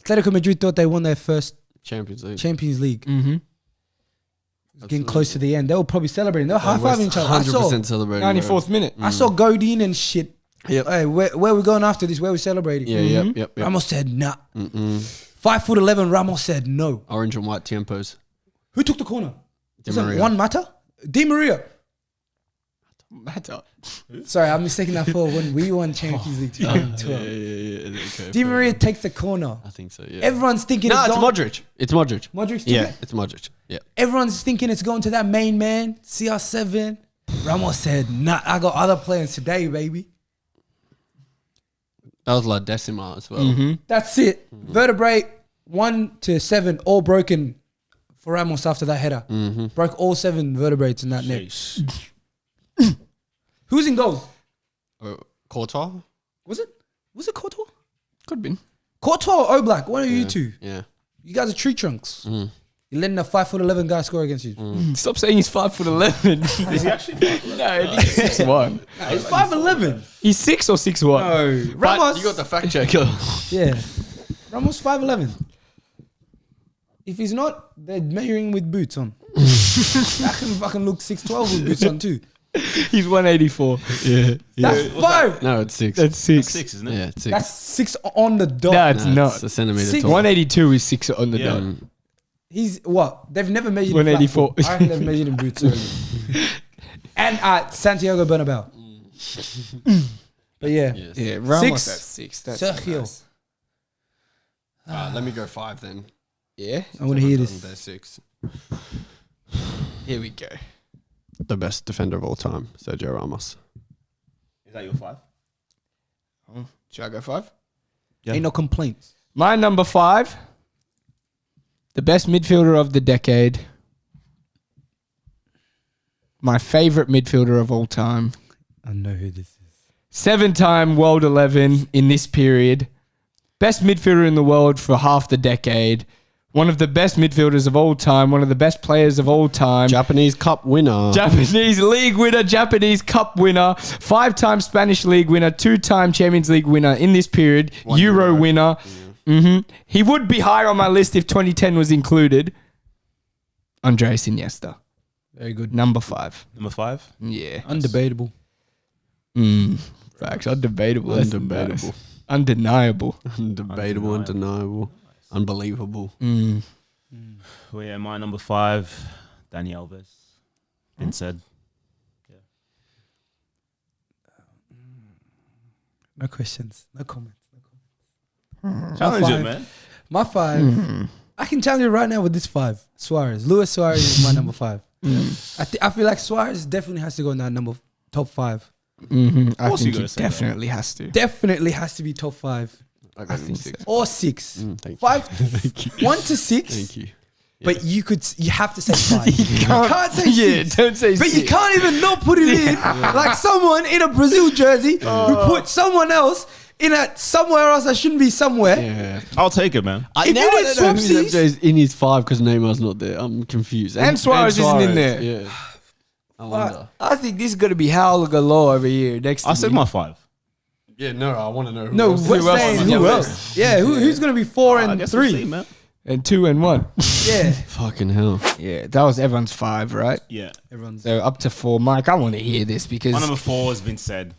Atletico Madrid thought they won their first Champions League. Champions League. Mm-hmm. Getting close to the end. They were probably celebrating. They were high-fiving each other. I saw, 100% celebrating. 94th minute. I saw Godin and shit. Yep. Hey, where we going after this? Where we celebrating? Yeah, yep. Ramos said nah. 5'11". Ramos said no. Orange and white tempos. Who took the corner? Di Was it Maria. Juan Mata? Di Maria. Matter. Sorry, I'm mistaking that for when we won Champions League 2012. Yeah. Okay, Di Maria takes the corner. I think so, yeah. Everyone's thinking No, it's it's going. Modric. It's Modric. Modric's Yeah, taking it? it's Modric. Yeah. Everyone's thinking it's going to that main man, CR7. Ramos said, nah, I got other plans today, baby. That was La Decima as well. That's it. Vertebrae 1 to 7, all broken for Ramos after that header. Mm-hmm. Broke all 7 vertebrae in that neck. Sheesh. Who's in goal? Courtois? Was it Courtois? Could be. Courtois or Oblak? One of you two. Yeah. You guys are tree trunks. Mm. You're letting a 5'11" guy score against you. Stop saying he's 5'11". Is he actually? No, he's 6'1". He's 5'11". He's 6 or 6'1". No, Ramos. You got the fact checker. Yeah, Ramos 5'11". If he's not, they're measuring with boots on. I can fucking look 6'12" with boots on too. He's 184. Yeah. That's 5. No, it's 6. That's 6. 6, isn't it? Yeah, it's 6. That's 6 on the dot. No, it's No, not. It's a centimetre Six. tall. 182 is 6 on the Yeah. dot. He's what? They've never measured 184. him flat foot. I reckon they've measured him boots already. And at Santiago Bernabeu. But yeah. Yes. Yeah, Ramos 6. at 6. That's Sergio. nice. Let me go 5 then. Yeah. I want to hear this. There's 6. Here we go. The best defender of all time, Sergio Ramos. Is that your 5? Should I go 5? Yeah. Ain't no complaints. My number 5, the best midfielder of the decade. My favorite midfielder of all time. I know who this is. 7-time World 11 in this period. Best midfielder in the world for half the decade. One of the best midfielders of all time. One of the best players of all time. Japanese Cup winner. Japanese League winner, Japanese Cup winner, 5-time Spanish League winner, 2-time Champions League winner in this period, One Euro Euro. winner. He would be higher on my list if 2010 was included. Andres Iniesta, Very good. number 5. Number 5? Yeah. Undebatable. Facts, undebatable. That's Undebatable. nice. Undeniable. Undebatable, undeniable, unbelievable. Well, yeah, my number 5, Dani Alves. Been said. No questions. No comments. Challenge five. it, man. My 5. I can challenge you right now with this 5. Suarez. Luis Suarez is my number 5. I feel like Suarez definitely has to go in that top 5. I course think you gotta he say that. definitely has to. Definitely has to be top 5. I think so. Or 6. Thank you. 5. Thank you. 1 to 6. Thank you. But you have to say 5. you can't say 6. Yeah, don't say But 6. you can't even not put it in like someone in a Brazil jersey who put someone else in somewhere else that shouldn't be somewhere. Yeah. I'll take it, man. If you did swapsies- MJ's in his 5 because Neymar's not there. I'm confused. And Suarez isn't in there. Yeah. I wonder. I think this is going to be Howler galore over here next to I said me. my 5. Yeah, no, I want to know who No, else. we're Who else saying is on who your else? Yeah, who's going to be 4 I and guess 3? we'll see, man. And 2 and 1. Yeah. Fucking hell. Yeah, that was everyone's 5, right? Yeah. Everyone's So up to 4. Mike, I want to hear this because... My number 4 has been said.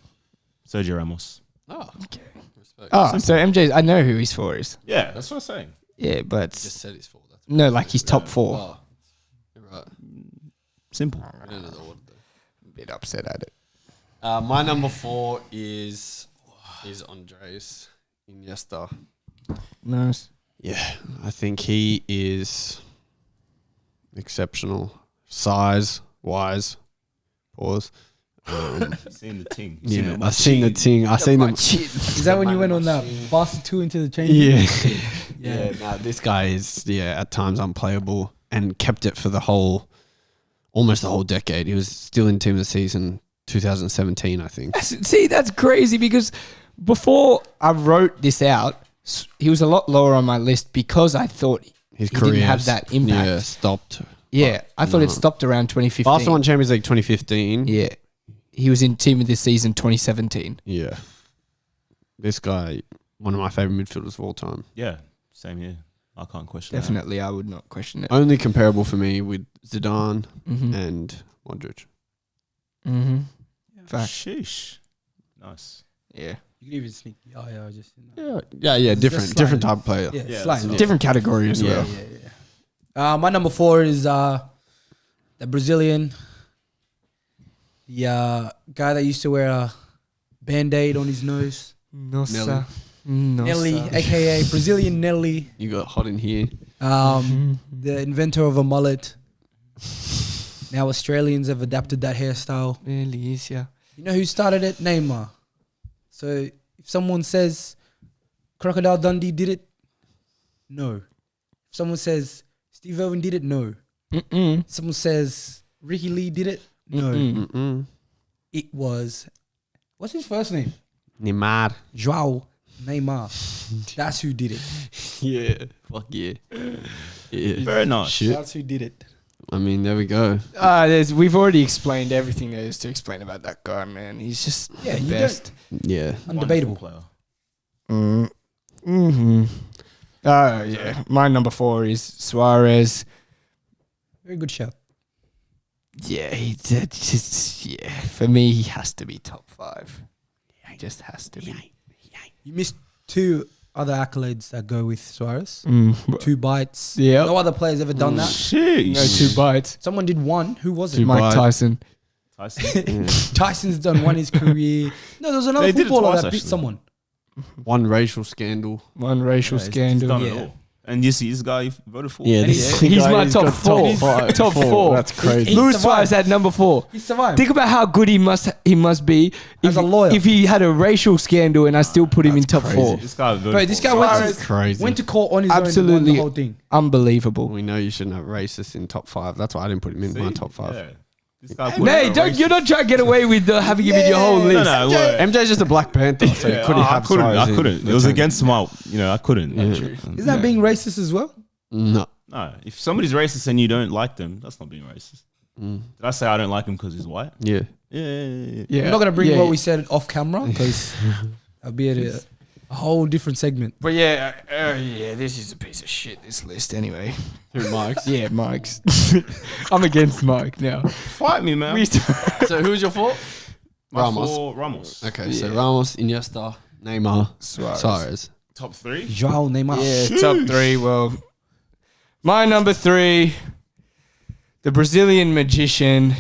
Sergio Ramos. Oh, okay. Respect. Oh, so MJ, I know who his 4 is. Yeah, that's what I'm saying. Yeah, but... Just said his 4. That's No, like his top 4. Oh, you're right. Simple. I don't know the order though. Bit upset at it. My number 4 is Andres Iniesta. Nice. Yeah, I think he is exceptional. Size, wise, pause. You've seen the team. You've Yeah, the I've seen the thing. I've seen them. Is that when you went on that bastard 2 into the change? Yeah. Yeah, no, this guy is, at times unplayable and kept it for almost the whole decade. He was still in team of the season 2017, I think. See, that's crazy because before I wrote this out, he was a lot lower on my list because I thought His he career didn't have that impact. Yeah, stopped. Yeah, I thought no. it stopped around 2015. Barcelona won Champions League 2015. Yeah. He was in team of the season 2017. Yeah. This guy, one of my favorite midfielders of all time. Yeah, same here. I can't question that. Definitely, I would not question it. Only comparable for me with Zidane Mm-hmm. and Modric. Mm-hmm. Fact. Sheesh. Nice. Yeah. You can even sneak. Yeah, just in that. Yeah. Just Different slightly. type of player. Yeah, Yeah, slightly. that's Different category as Yeah. well. My number 4 is the Brazilian, the guy that used to wear a Band-Aid on his nose. Nossa. Nelly, aka Brazilian Nelly, You got hot in here. the inventor of a mullet. Now Australians have adapted that hairstyle. Really is, yeah. You know who started it? Neymar. So if someone says Crocodile Dundee did it, no. If someone says Steve Irwin did it? No. Someone says Ricky Lee did it? No. It was, what's his first name? Neymar. João Neymar. That's who did it. Yeah. Fuck yeah. Yeah. Very nice. Shit. That's who did it. I mean, there we go. We've already explained everything there is to explain about that guy, man. He's just the best. Yeah. Undebatable. Wonderful player. Yeah. My number 4 is Suarez. Very good shout. Yeah, for me, he has to be top 5. He just has to be. You missed 2 other accolades that go with Suarez. 2 bites. Yep. No other player's ever done that. Sheesh. No, 2 bites. Someone did 1. Who was it? Mike Tyson. Tyson. Tyson's done 1 in his career. No, there was another They did it footballer twice, that beat actually. someone. One racial scandal. One racial He's scandal. done it Yeah. all. And you see this guy you voted for. Yeah, And this he's guy my has top got 4. five. Top 4. That's crazy. He Luis survived. Suarez at number 4. He survived. Think about how good he must be As a lawyer. if he had a racial scandal and I still put him in top crazy. 4. This guy voted Bro, for this guy That's crazy. went to court on his own and won Absolutely. the whole thing. Unbelievable. We know you shouldn't have racists in top 5. That's why I didn't put him in my See? top 5. Yeah. This guy put Hey, a you're not trying to get away with having him in your whole list. No, well, MJ's just a Black Panther, so yeah, you couldn't I have couldn't. Suarez I in couldn't. the It was team. against my. I couldn't. Isn't that being racist as well? No. No, if somebody's racist and you don't like them, that's not being racist. Did I say I don't like him because he's white? Yeah. Yeah. Yeah. I'm not going to bring Yeah. what we said off camera because I'll be at a whole different segment. But yeah, this is a piece of shit, this list anyway. Who, Mike's? Yeah, Mike's. I'm against Mike now. Fight me, man. So who's your 4? Ramos. Ramos. Okay, so Ramos, Iniesta, Neymar, Suarez. Suarez. Top 3. João Neymar. Yeah, top 3. Well, my number 3, the Brazilian magician,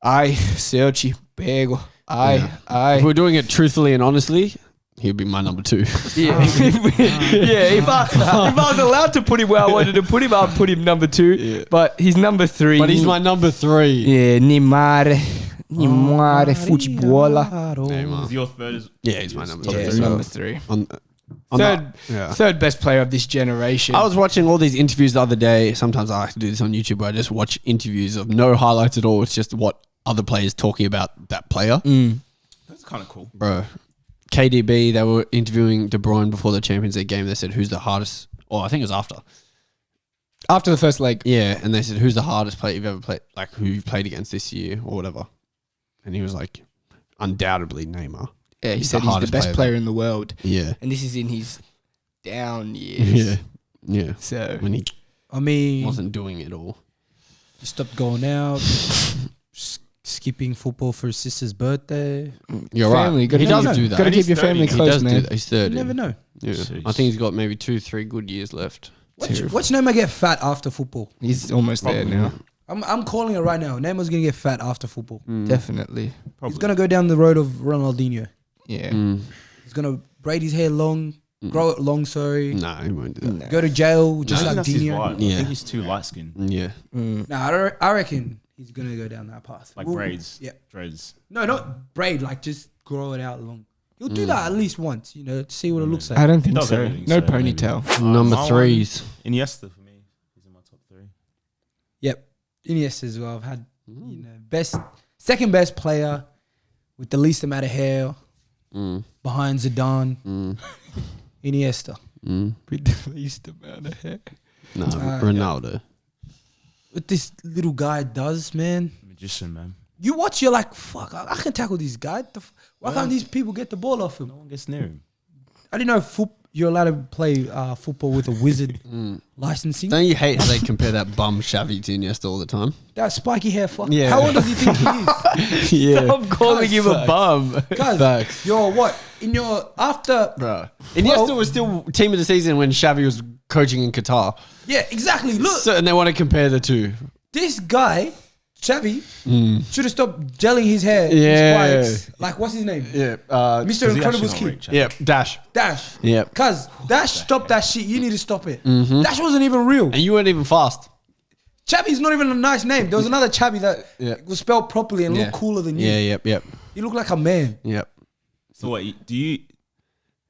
Sergio Pego. If we're doing it truthfully and honestly, he'd be my number 2. Yeah, if I was allowed to put him where I wanted to put him, I'd put him number 2. Yeah. But he's number 3. But he's my number 3. Yeah, Neymar, futebola. Neymar. Is your third? Yeah, he's my number 3. Yeah, as well. number 3. On Third, yeah. third best player of this generation. I was watching all these interviews the other day. Sometimes I like to do this on YouTube where I just watch interviews of no highlights at all. It's just what other players talking about that player. That's kind of cool. Bro, KDB, they were interviewing De Bruyne before the Champions League game. They said, who's the hardest? Or I think it was after the first leg. Yeah, and they said, who's the hardest player you've ever played, like who you've played against this year or whatever. And he was like, undoubtedly Neymar. Yeah, he He's said the he's the hardest best player player in the world. Yeah. And this is in his down years. Yeah. Yeah. So, When he I mean, wasn't doing it all. he stopped going out, skipping football for his sister's birthday. You're family, right. gotta He keep- does do that. Gotta And keep he's your family 30. close, He does man. do that. He's 30. You never know. Yeah. Jeez. I think he's got maybe 2-3 good years left. Watch Neymar get fat after football. He's almost there now. I'm calling it right now. Neymar's going to get fat after football. Definitely. He's going to go down the road of Ronaldinho. Yeah. He's going to braid his hair long, grow it long, sorry. Nah, he won't do that. Go to jail just I like think that's his Dino. vibe. Yeah. I think he's too light skinned. Yeah. Nah, I reckon he's going to go down that path. Like Ooh, braids. Yeah. Dreads. No, not braid, like just grow it out long. He'll do that at least once, to see what it looks like. I don't think does so. everything, No so maybe. ponytail. Number my 3s. Iniesta for me. He's in my top 3. Yep. Iniesta as well. I've had, second best player with the least amount of hair behind Zidane. Iniesta. With the least amount of hair. No, Ronaldo. What this little guy does, man. Magician, man. You watch, you're like, fuck, I can tackle this guy. Why can't these people get the ball off him? No one gets near him. I didn't know you're allowed to play football with a wizard licensing. Don't you hate how they compare that bum Xavi to Iniesta all the time? That spiky hair, fuck. Yeah. How old does he think he is? I'm calling him a bum. Guys, Facts. you're what? After... Bro. Iniesta was still team of the season when Xavi was coaching in Qatar. Yeah, exactly. Look, So, and they want to compare the two. this guy, Xavi, should have stopped gelling his hair Yeah. in spikes. Like, what's his name? Yeah. Mr. Incredible's kid. Yep. Dash. Dash. Yep. Cuz, Dash, stop that shit. You need to stop it. Dash wasn't even real. And you weren't even fast. Chavi's not even a nice name. There was another Chavi that was spelled properly and looked cooler than you. Yeah. Yep. You look like a man. Yep. So what? Do you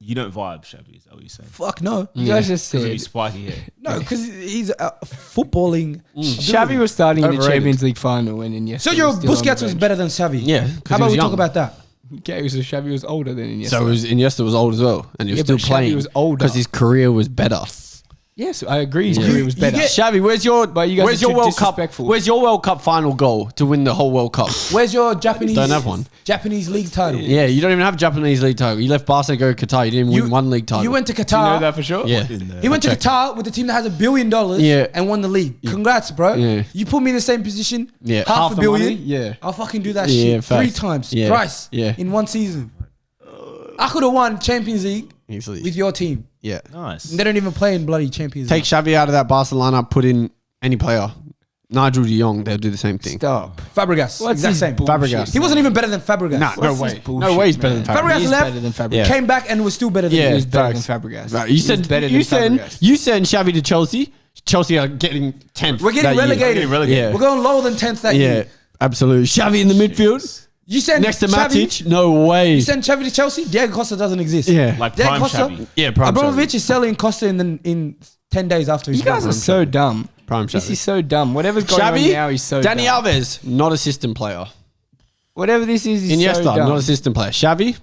You don't vibe, Xavi. Is that what you're saying? Fuck no. You guys just Because of said his spiky hair. No, because he's footballing. Xavi was starting in the Overrated. Champions League final when Iniesta Sergio was still on the Busquets was bench. better than Xavi. Yeah, 'cause How he about was we talk young. about that? Okay, so Xavi was older than Iniesta. So Iniesta was old as well, and he was Yeah, still but Xavi playing was older. because his career was better. yes, I agree. His Yeah. career was You better. get- Xavi, where's your But you guys where's are your too World Cup? disrespectful. Where's your World Cup final goal to win the whole World Cup? Where's your Japanese? Don't have one. Japanese league title. Yeah, you don't even have Japanese league title. You left Barca to go to Qatar. You didn't win one league title. You went to Do you Qatar. know that for sure? yeah. He went to checked. Qatar with a team that has $1 billion Yeah. and won the league. Congrats, bro. Yeah. You put me in the same position. Yeah. Half a the billion. money? Yeah. I'll fucking do that Yeah, shit 3 facts. times. Yeah. Thrice. Yeah. In one season. I could have won Champions League Easily. with your team. Yeah. Nice. They don't even play in bloody Champions Take League. Xavi out of that Barcelona, put in any player. Nigel de Jong, they'll do the same thing. Stop. Fabregas. What's exact his same. bullshit, Fabregas. He wasn't even better than Fabregas. Nah, no What's way. this No bullshit, way he's better than man? Fabregas. Fabregas He's left, better than Fabregas. Yeah. came back and was still better than Yeah. him. He's better facts. than Fabregas. Right, you He's send better than you send Fabregas. you send Xavi to Chelsea. Chelsea are getting 10th. We're getting that year. relegated. Getting relegated. Yeah. We're going lower than 10th that Yeah, year. absolutely. Xavi in the midfield You send next to Xavi, Matic. No way. You send Xavi to Chelsea. Diego Costa doesn't exist. Yeah, Like Diego prime Costa. Xavi. yeah. Prime Abramovich Xavi. is selling Costa in 10 days after he's You guys gone. are so dumb. Prime This Xavi. is so dumb. Whatever's going on now, he's so Dani dumb. Alves, not a system player. Whatever this is, he's Iniesta, so dumb. not a system player. Xavi,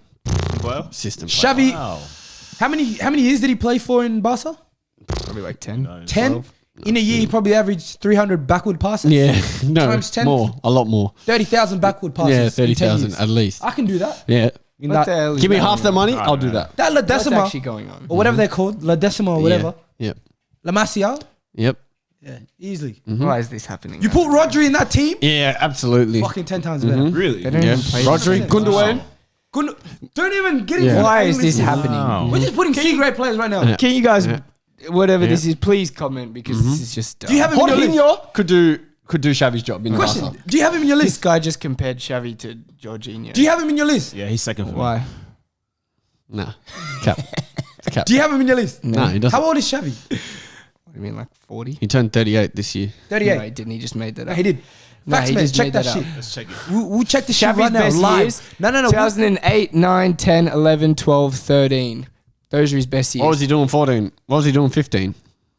Well, system player. Xavi, wow. how many years did he play for in Barca? Probably like 10. 10. In a year, he probably averaged 300 backward passes. Yeah, no, Times 10. more, a lot more. 30,000 backward passes. Yeah, in 10 30,000 years. at least. I can do that. Yeah, In What the that, hell is give me going half the on? money, I I'll don't do know. that. that La What's Decima, actually going on? or whatever they're called, La Decima or whatever. Yep, La Masia. yep. Yeah, easily. Why is this happening? You put Rodri in that team, Yeah, absolutely. fucking 10 times better. Really? They don't Yeah, even play Rodri, this. Gundogan. Don't even get into Yeah. the Why is English this league. happening? Wow. We're just putting C-grade players right now. Yeah. Can you guys, whatever Yeah. this is, please comment because this is just. Do you have him in your list? Jorginho could do Xavi's job in the Question: Barca. do you have him in your This list? guy just compared Xavi to Jorginho. Do you have him in your list? Yeah, he's second for me. Why? Nah, cap. It's cap. Do you have him in your list? No, he doesn't. How old is Xavi? What do you mean, like 40? He turned 38 this year. 38. No, he didn't. He just made that No, up. he did. No, Facts, he man. just Check made that that shit. up. Let's check it. We'll check the shit Xavi's right now best live. years. No. 2008, 9, 10, 11, 12, 13. Those are his best years. What was he doing 14? What was he doing 15?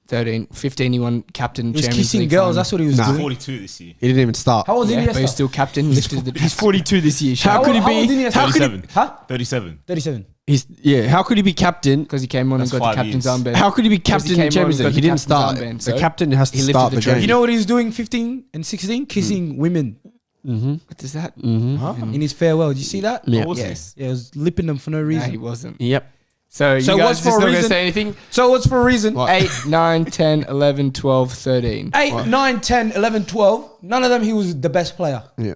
13, 15 he won captain He was Champions kissing League girls. final. That's what he was Nah. doing. 42 this year. He didn't even start. How old is Yeah, but he's Iniesta? still captain. He's 42 this year. How could he How old be? is Iniesta? How could he? 37. Huh? 37. 37. How could he be captain? Because he came on That's and got the 5 captain's years. armband. How could he be Because captain he in came on Champions and got League? He the didn't captain's start. armband, The so captain has to he lifted start the the trophy. game. You know what he was doing 15 and 16? Kissing women What does that? in his farewell. Did you see that? Yeah. was he? Yes. Yeah, he was lipping them for no No, reason. he wasn't. Yep. So you So guys what's just for a not going to reason? say anything? So what's for a reason? What? 8, 9, 10, 11, 12, 13. 8, 9, 10, 11, 12. None of them he was the best player. Yeah.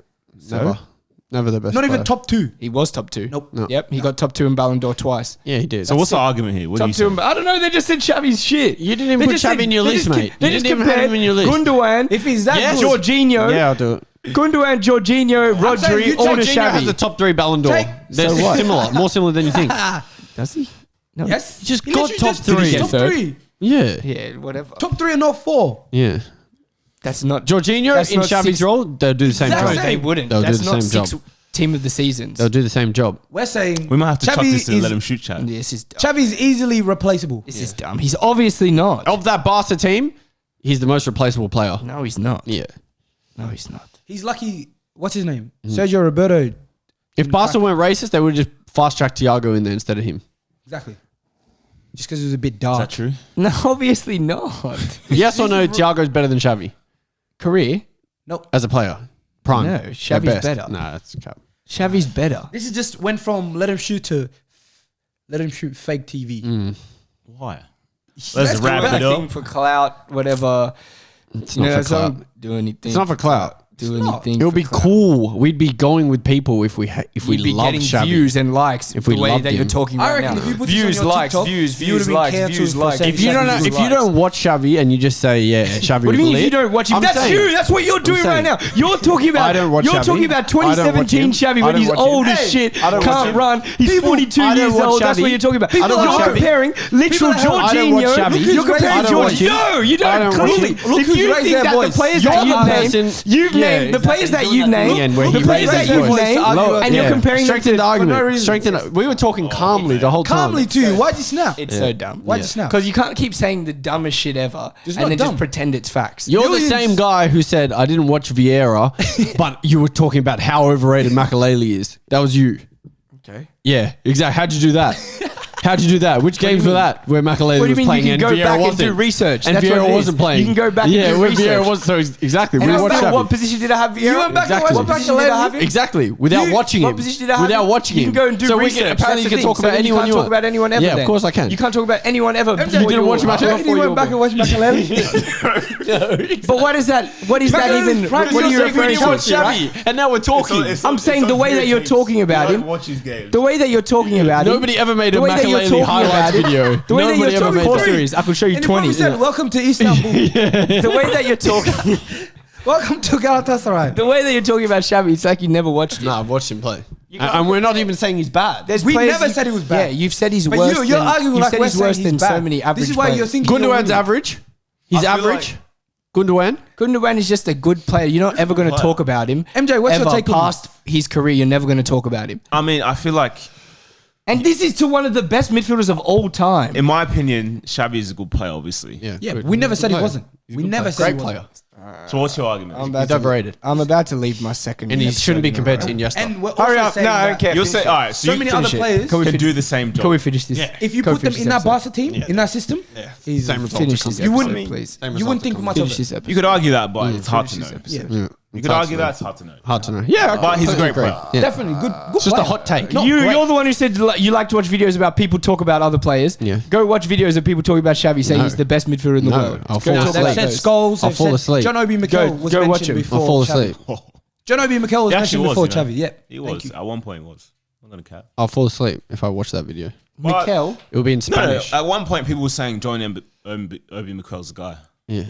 Never the best. Not even player. top 2. He was top 2. Nope. No. Yep, he got top 2 in Ballon d'Or twice. Yeah, he did. So what's the argument here? What do Top you 2 say? in, I don't know, they just said Xavi's shit. You didn't even They put just Xavi said- in your they list, just- mate. They You just didn't even have compared him in your list. Gundogan, If he's that Yes. good. Jorginho, Yeah, I'll do it. Gundogan, Jorginho, I'm saying Rodri, you all take to Jorginho has Xavi. the top 3 Ballon d'Or. Take- They're So what? similar, more similar than you think. Does he? No. Yes. He just He got literally top just 3. Top Third. 3. Yeah, Yeah, whatever. Top 3 and not 4. yeah. That's not. Jorginho That's in not Xavi's six- role, they'll do the same Exact job. No, same. they wouldn't. They'll do That's the not same 6 job. team of the seasons. They'll do the same job. We're saying We might have to chuck Xavi this and is- let him shoot chat. This is dumb. Xavi's easily replaceable. This is dumb. He's obviously not. Of that Barca team, he's the most replaceable player. No, he's not. Yeah. No, he's not. He's lucky. What's his name? Mm. Sergio Roberto. If Barca weren't racist, they would have just fast-tracked Thiago in there instead of him. Exactly. Just because it was a bit Is dark. that true? No, obviously not. Yes or no, Thiago's better than Xavi Career, Nope. as a player? Prime. No, Their Xavi's best. better. Nah, that's cap. Xavi's better. This is just went from let him shoot to let him shoot fake TV. Mm. Why? Let's Let's go wrap back. it up. Acting for clout, whatever. It's not for clout. Do anything. It's not for clout. Do It's not. anything. It would for be clout. cool. We'd be going with people if we You'd be loved getting Xavi. views and likes If the we way loved that you're him. talking I right reckon now. if you put this Views, on your likes, TikTok, views, you would've views, been likes, cancelled views, for likes. saying If you don't, Xavi if you don't watch Xavi and you just say, yeah, Xavi. What do you was mean if you lit, don't watch him? I'm That's saying- you. That's what you're doing right saying. now. You're talking about. I don't watch You're Xavi. talking about I don't watch 2017 him. Xavi I when don't he's watch old him. as shit, I don't watch can't him. run. He's 42 I don't years watch old. That's Xavi. what you're talking about. I don't You're watch Xavi. comparing literal People I don't watch Jorginho. Xavi. You're comparing I don't watch him. No, you I don't. don't watch Clearly, him. Look if who's you raised think their that the voice. players You're that the you've person- named, you've yeah. named, the players that you've named, where the he players that raised his you've voice. named, Lower- and you're comparing them Strengthen to the argument. reason. Strengthen. We were talking calmly the whole time. Calmly too. Why'd you snap? It's so dumb. Why'd you snap? Because you can't keep saying the dumbest shit ever It's and not then dumb. just pretend it's facts. You're the Millions- same guy who said I didn't watch Vieira, but you were talking about how overrated Makelele is. That was you. Okay. Yeah, exactly. How'd you do that? How'd you do that? Which games were that where Makelele What do you was mean playing you and can go Vieira back and wasn't? do research? And That's what Vieira it is. wasn't playing. You can go back and do where research. Vieira was. So exactly. And We I watched understand Xavi. what position did I have Vieira? You went back and Exactly. watched What position did I have him? Exactly. Without watching him. What position did I have Without him? watching him. You can go and do so research. We can, apparently That's you the can talk thing. about So anyone you you can't want. talk about anyone ever Yeah, then. of course I can. You can't talk about anyone ever. You didn't watch I reckon he went back and watched Makelele. But what is that? What is that Makelele's even? prime What are you minister, referring we to? watch Xavi, and now we're talking. I'm saying the way that you're talking about him. Watch his games. The way that you're talking about him. Nobody ever made a The way that you're Makelele talking highlights about it. video. The way that Nobody you're ever talking. Of course made there that. is. I could show you And he probably 20. said, "Welcome to Istanbul. The way that you're talking. Welcome to Galatasaray." The way that you're talking about Xavi, it's like you never watched it. No, I've watched him play. can't- And we're not even saying he's bad. There's We players never you- said he was bad. Yeah, you've said he's But worse. you're than, arguing you've like said we're he's saying worse he's than bad. so many average This is why players. you're thinking. Gundogan's average. He's I feel average. Gundogan. Gundogan is just a good player. You're not ever going to player. talk about him. MJ, what's your ever take on past his career? You're never going to talk about him. I mean, I feel like, And this is to one of the best midfielders of all time. in my opinion, Xavi is a good player, obviously. Yeah. Yeah, good. we never Good said he player. wasn't. He's a We good never player. said Great he player. wasn't. So what's your argument? He's overrated. I'm about to leave my second. And he episode shouldn't be in a compared row. to Iniesta. And we're Hurry also up. saying No, I that don't care. You'll say, all right, so so you many can, other finish it. players. Can we can do the same job. Can we finish this? Yeah. If you Go put them finish in this that Barca team, Yeah. in that system, he's Same result. Finish this You wouldn't- episode, please. you wouldn't think much of Finish it. this episode. You could argue that, but it's hard to know. Finish this episode. Yeah. You It's could hard argue to know. that it's hard to know. Hard to know. Yeah, But he's a great agree. player. Yeah. Definitely good. Good Just a player. hot take. Not You, great. you're the one who said you like to watch videos about people talk about other players. Yeah. Go watch videos of people talking about Xavi saying No. he's the best midfielder in the No, world. I'll Go fall talk asleep. They've about said those. Scholes. I'll They've fall said asleep. John Obi Mikel was go watch mentioned him. before I'll fall Xavi. asleep. John Obi Mikel was He mentioned actually before was, you know. Xavi. Yeah. He Thank was. you. At one point, he was. I'm not going to cap. I'll fall asleep if I watch that video. Mikel. It will be in No, Spanish. at one point, people were saying John Obi Mikel's the guy. Yeah.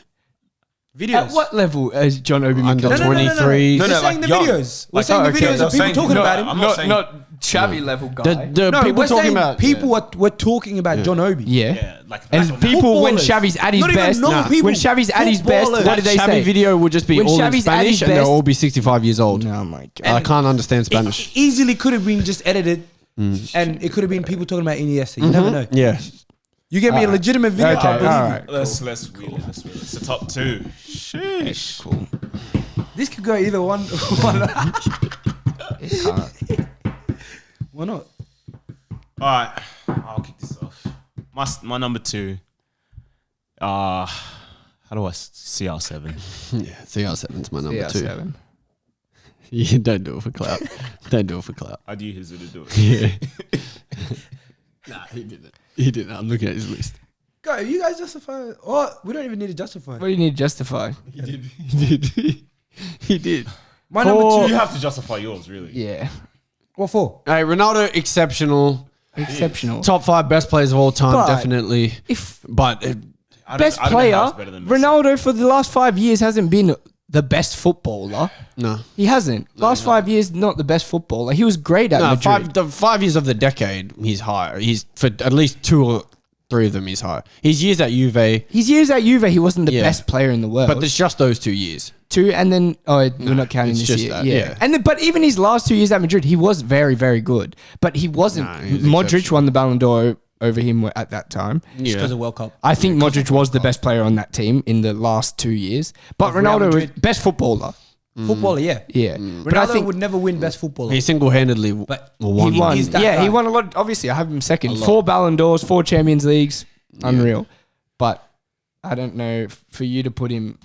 Videos. At what level is John Obi Under Mikel? 23. No, We're no, saying like the young. videos. We're Like, saying the okay, videos they're of people saying- talking no, about him. I'm not saying- Not Xavi level guy. The No, people we're talking saying about people were talking about John Obi. yeah. Yeah, like And that's people, when Footballers. Xavi's at his Not even best, normal people. when Xavi's at his best, Footballers. what did they Xavi say? video would just be When all in Xavi's at Spanish his and they'll best- all be 65 years old. Oh my god. I can't understand Spanish. It easily could have been just edited, and it could have been people talking about Iniesta. You never know. Yeah. You get me a legitimate video. Okay, I believe all you. right. Let's wheel it. It's the top two. Sheesh. Cool. This could go either one. Why not? All right, I'll kick this off. My number two. How do I CR7? Yeah. CR7's my number Yeah, 2. 7. You don't do it for clout. Don't do it for clout. I do his to do it. Yeah. Nah, he didn't. He didn't. I'm looking at his list. Go, you guys justify it. Or we don't even need to justify What it. do you need to justify? He did. He did. He did. My number You 2. have to justify yours, really. Yeah. What for? Hey, Ronaldo, exceptional. Exceptional. Top 5 best players of all time, But- definitely. If But best I don't know player, how it's better than Messi. Ronaldo for the last 5 years hasn't been the best footballer. no. He hasn't. Last 5 years, not the best footballer. He was great at No, Madrid. the 5 years of the decade, he's higher. He's for at least 2 or 3 of them, he's higher. His years at Juve, His years at Juve, he wasn't the Yeah. best player in the world. but there's just those 2 years. 2, and then we're not counting it's this just year. that, yeah. yeah. And then, but even his last 2 years at Madrid, he was very, very good. But he wasn't. Nah, he was Modric exceptional. won the Ballon d'Or over him at that time. Just because of World Cup. I think Modric was the best player on that team in the last 2 years. But Of Real Ronaldo was Madrid. best footballer. Footballer, yeah. Yeah. But I Ronaldo think would never win best footballer. He single-handedly But won. he won. He's that Yeah, guy. he won a lot. Obviously, I have him second. A lot. 4 Ballon d'Ors, 4 Champions Leagues. Unreal. But I don't know. For you to put him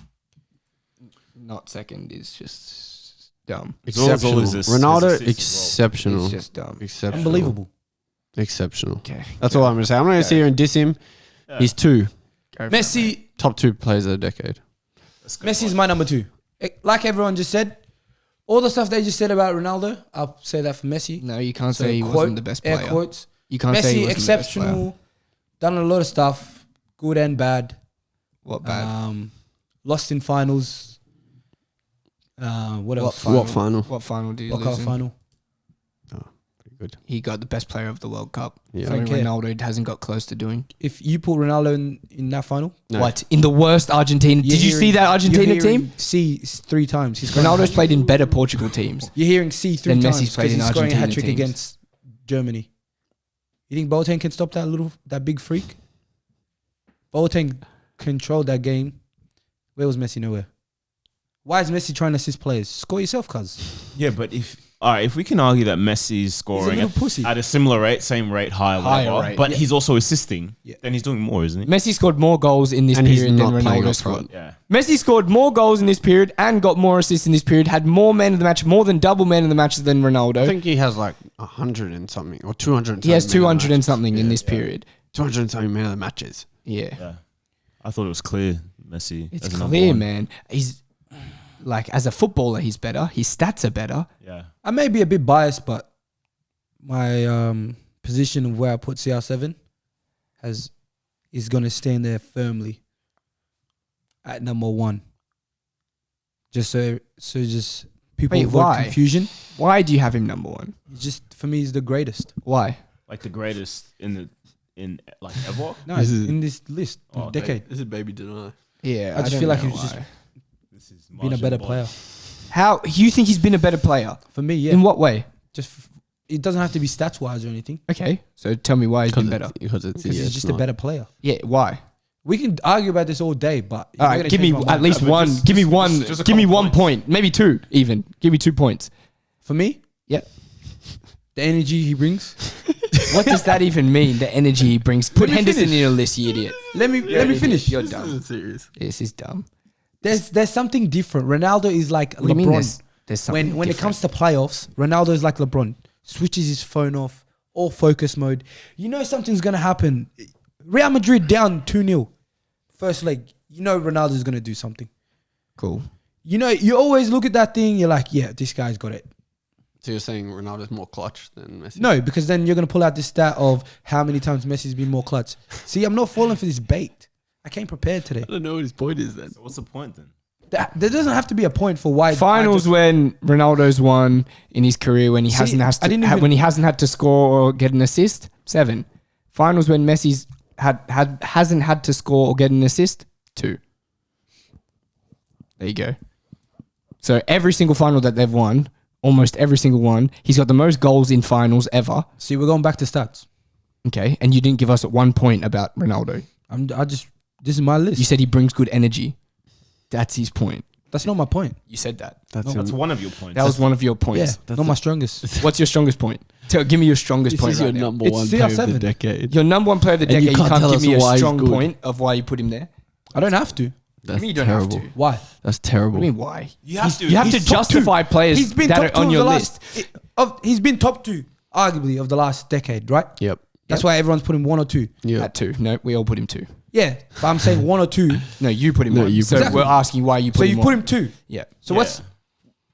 not second is just dumb. Exceptional. always this- Ronaldo, this assist as well. exceptional. It's just dumb. Exceptional. Unbelievable. Exceptional. Okay. That's all I'm going to say. I'm not going to sit here and diss him. He's 2. Go for it. Messi, Top 2 players of the decade. Messi's my number 2. Like everyone just said, all the stuff they just said about Ronaldo, I'll say that for Messi. No, you can't So say he quote, wasn't the best air player. quotes. You can't say he Messi, wasn't the best player. exceptional, done a lot of stuff, good and bad. What bad? Lost in finals. What else? What final? What final do you What lose cup in? final? Good. He got the best player of the World Cup. Yeah. Something Don't care. Ronaldo hasn't got close to doing. If you put Ronaldo in that final, No. What? In the worst Argentina? Did you see that Argentina team? C 3 times. He's scoring a Ronaldo's hat-trick. played in better Portugal teams. You're hearing C 3 Then times Messi's played because in he's scoring a Argentina hat trick teams. against Germany. You think Boateng can stop that big freak? Boateng controlled that game. Where was Messi? Nowhere. Why is Messi trying to assist players? Score yourself, cuz. Yeah, but if we can argue that Messi's scoring little pussy. at a similar rate, same rate, higher Higher rate, rate, but yeah. he's also assisting, Yeah. then he's doing more, isn't he? Messi scored more goals in this And he's period than not playing Ronaldo up scored. front. Yeah. Messi scored more goals in this period and got more assists in this period, had more men of the match, more than double men of the match than Ronaldo. I think he has like 100 and something or 200. And he has something man of the 200 and matches. something in this period. 200 and something man of the matches. Yeah. Yeah. I thought it was clear, Messi. It's as a number clear, one. man. He's like, as a footballer, he's better. His stats are better. Yeah. I may be a bit biased, but my position of where I put CR7 is going to stand there firmly at number 1. Just so just people Wait, avoid why? confusion. Why do you have him number 1? It's just for me, he's the greatest. Why? Like the greatest in like ever. No, This is- in this list, Oh, decade. This is baby deny. Yeah, I just don't feel like know he's just why. This is been a better player. How you think he's been a better player? For me, yeah. In what way? It doesn't have to be stats wise or anything. Okay, so tell me why he's been better. Because it's Because he's just a better player. Yeah, why? We can argue about this all day, but All right, give me at least one. Give me one. just a Give me couple 1 points. point, maybe 2 even. Give me 2 points. for me, Yeah. the energy he brings. What does that even mean? The energy he brings. Put me Henderson finish. in your list, you idiot. Let me finish. You're dumb. serious. This is dumb. There's something different. Ronaldo is like What do you mean LeBron. there's something When it comes to playoffs, Ronaldo is like LeBron. Switches his phone off, all focus mode. You know something's gonna happen. Real Madrid down 2-0. First leg. You know Ronaldo's gonna do something. Cool. You know, you always look at that thing, you're like, yeah, this guy's got it. So you're saying Ronaldo's more clutch than Messi? No, because then you're gonna pull out this stat of how many times Messi's been more clutch. See, I'm not falling for this bait. I came prepared today. I don't know what his point is then. So what's the point then? There doesn't have to be a point for why Finals when Ronaldo's won in his career when he See, hasn't I didn't even- when he hasn't had to score or get an assist. 7. Finals when Messi's hasn't had to score or get an assist. 2. There you go. So every single final that they've won, almost every single one, he's got the most goals in finals ever. See, we're going back to stats. Okay, and you didn't give us 1 point about Ronaldo. This is my list. You said he brings good energy. That's his point. That's not my point. You said that. That's one of your points. That was one of your Yeah, points. not my strongest. What's your strongest point? Give me your strongest This point is your right now. number It's one player of the CR7. decade. Your number 1 player of the And decade. you You can't can't tell give us me a why he's strong good. point of why you put him there. I don't have to. That's You don't terrible. have to. Why? That's What terrible. do you mean why? You have to. You have to He's top 2. justify players He's been that top are 2 on of your the list. He's been top 2, arguably, of the last decade, right? Yep. That's why everyone's putting 1 or 2. Yeah. At 2. No, we all put him 2. Yeah, but I'm saying 1 or 2. No, you put him No, 1. you So put him we're one. asking why you put So him you 1. put him 2. Yeah. So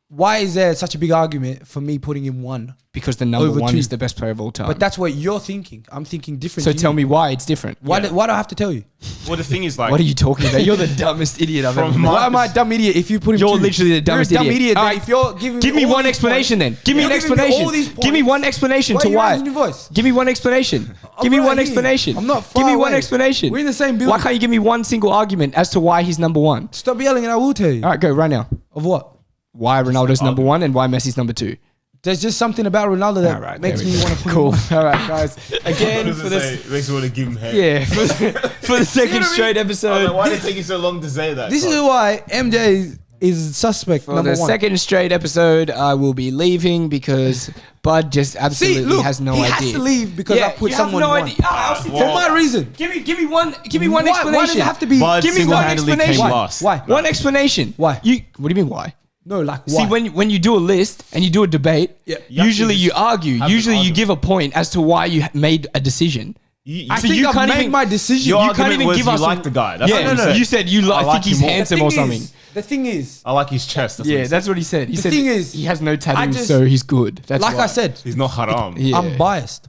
why is there such a big argument for me putting him 1? Because the number Over 1 2. is the best player of all time. But that's what you're thinking. I'm thinking different. so to tell you. me why it's different. Why do I have to tell you? Well, the thing is, like, What are you talking about? You're the dumbest idiot I've From ever my- met. Why am I a dumb idiot if you put him You're 2? literally the dumbest You're a dumb idiot. idiot. All then right, if you're giving Give me all one these explanation points- then. Give me an You're giving me explanation. all these Give me points. one explanation Why to are you why. raising your voice? Give me one explanation. I'm Give me right one here. explanation. I'm not Give me far one away. explanation. We're in the same building. Why can't you give me one single argument as to why he's number 1? Stop yelling and I will tell you. All right, go right now. Of what? Why Ronaldo's number 1 and why Messi's number 2. There's just something about Ronaldo that All right, makes there we me go. want to put Cool. him on. All right, guys. Again for this. It makes me want to give him head. Yeah, for the second straight episode. Why did it take you so long to say that? This is why MJ is suspect For number the 1. second straight episode, I will be leaving because Bud just See, absolutely look, has no he idea. has to leave because I put you someone have no 1. idea. Ah, I'll sit Well, For my reason. Give me one explanation. Why does it have to be? Bud Give me one single-handedly came explanation. last. Why? One explanation. Why? What do you mean why? No, like why? See, when you do a list and you do a debate, Yeah. usually you argue. have an Usually you argument. give a point as to why you made a decision. I So think you I've can't made even- my decision. Your You can't argument even was give you us like a- the guy. That's Yeah, what you said you I think like he's him more. handsome or something. The thing is, I like his chest. That's what Yeah, he said. that's what he said. He The said thing is, he has no tattoos, just- so he's good. That's like why. I said, He's not haram. Yeah. I'm biased.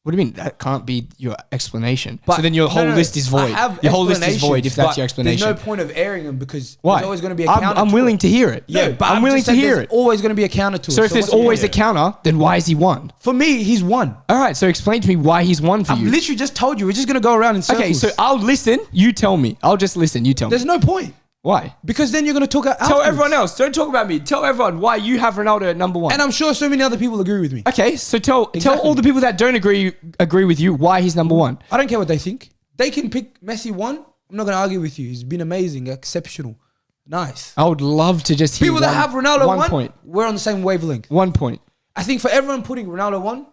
What do you mean? That can't be your explanation. But so then your whole list is void. Your whole list is void if that's your explanation. There's no point of airing them because Why? there's always going to be a counter. I'm willing to hear it. No, but I'm willing to hear it. Always going to be a counter to it. So if there's always a counter, then why is he one? For me, he's one. All right, so explain to me why he's one for I've you. literally just told you. We're just going to go around in circles. Okay, so I'll listen. You tell me. I'll just listen. You tell me. There's no point. Why? Because then you're going to talk out. Tell everyone else. Don't talk about me. Tell everyone why you have Ronaldo at number one. And I'm sure so many other people agree with me. Okay, so tell Exactly. all the people that don't agree with you why he's number one. I don't care what they think. They can pick Messi one. I'm not going to argue with you. He's been amazing, exceptional, nice. I would love to just hear People that have Ronaldo one point. we're on the same wavelength. 1 point. I think for everyone putting Ronaldo one,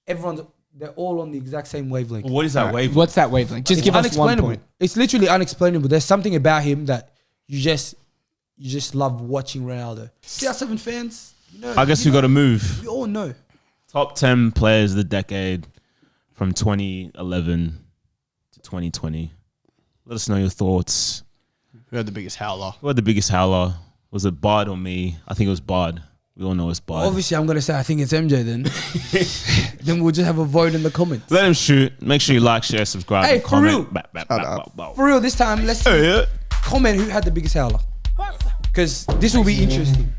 they're all on the exact same wavelength. What is that wavelength? What's that wavelength? Just give us 1 unexplainable. point. It's literally unexplainable. There's something about him that you just love watching Ronaldo. CR7 fans, I guess we got to move. we all know. Top 10 players of the decade from 2011 to 2020. Let us know your thoughts. Who had the biggest howler? Who had the biggest howler? Was it Bard or me? I think it was Bard. We all know it's Bard. Obviously, I'm going to say I think it's MJ then. Then we'll just have a vote in the comments. Let him shoot. Make sure you like, share, subscribe, Hey, and for comment. real. For real, this time, let's see. Comment who had the biggest howler. Because this will be interesting.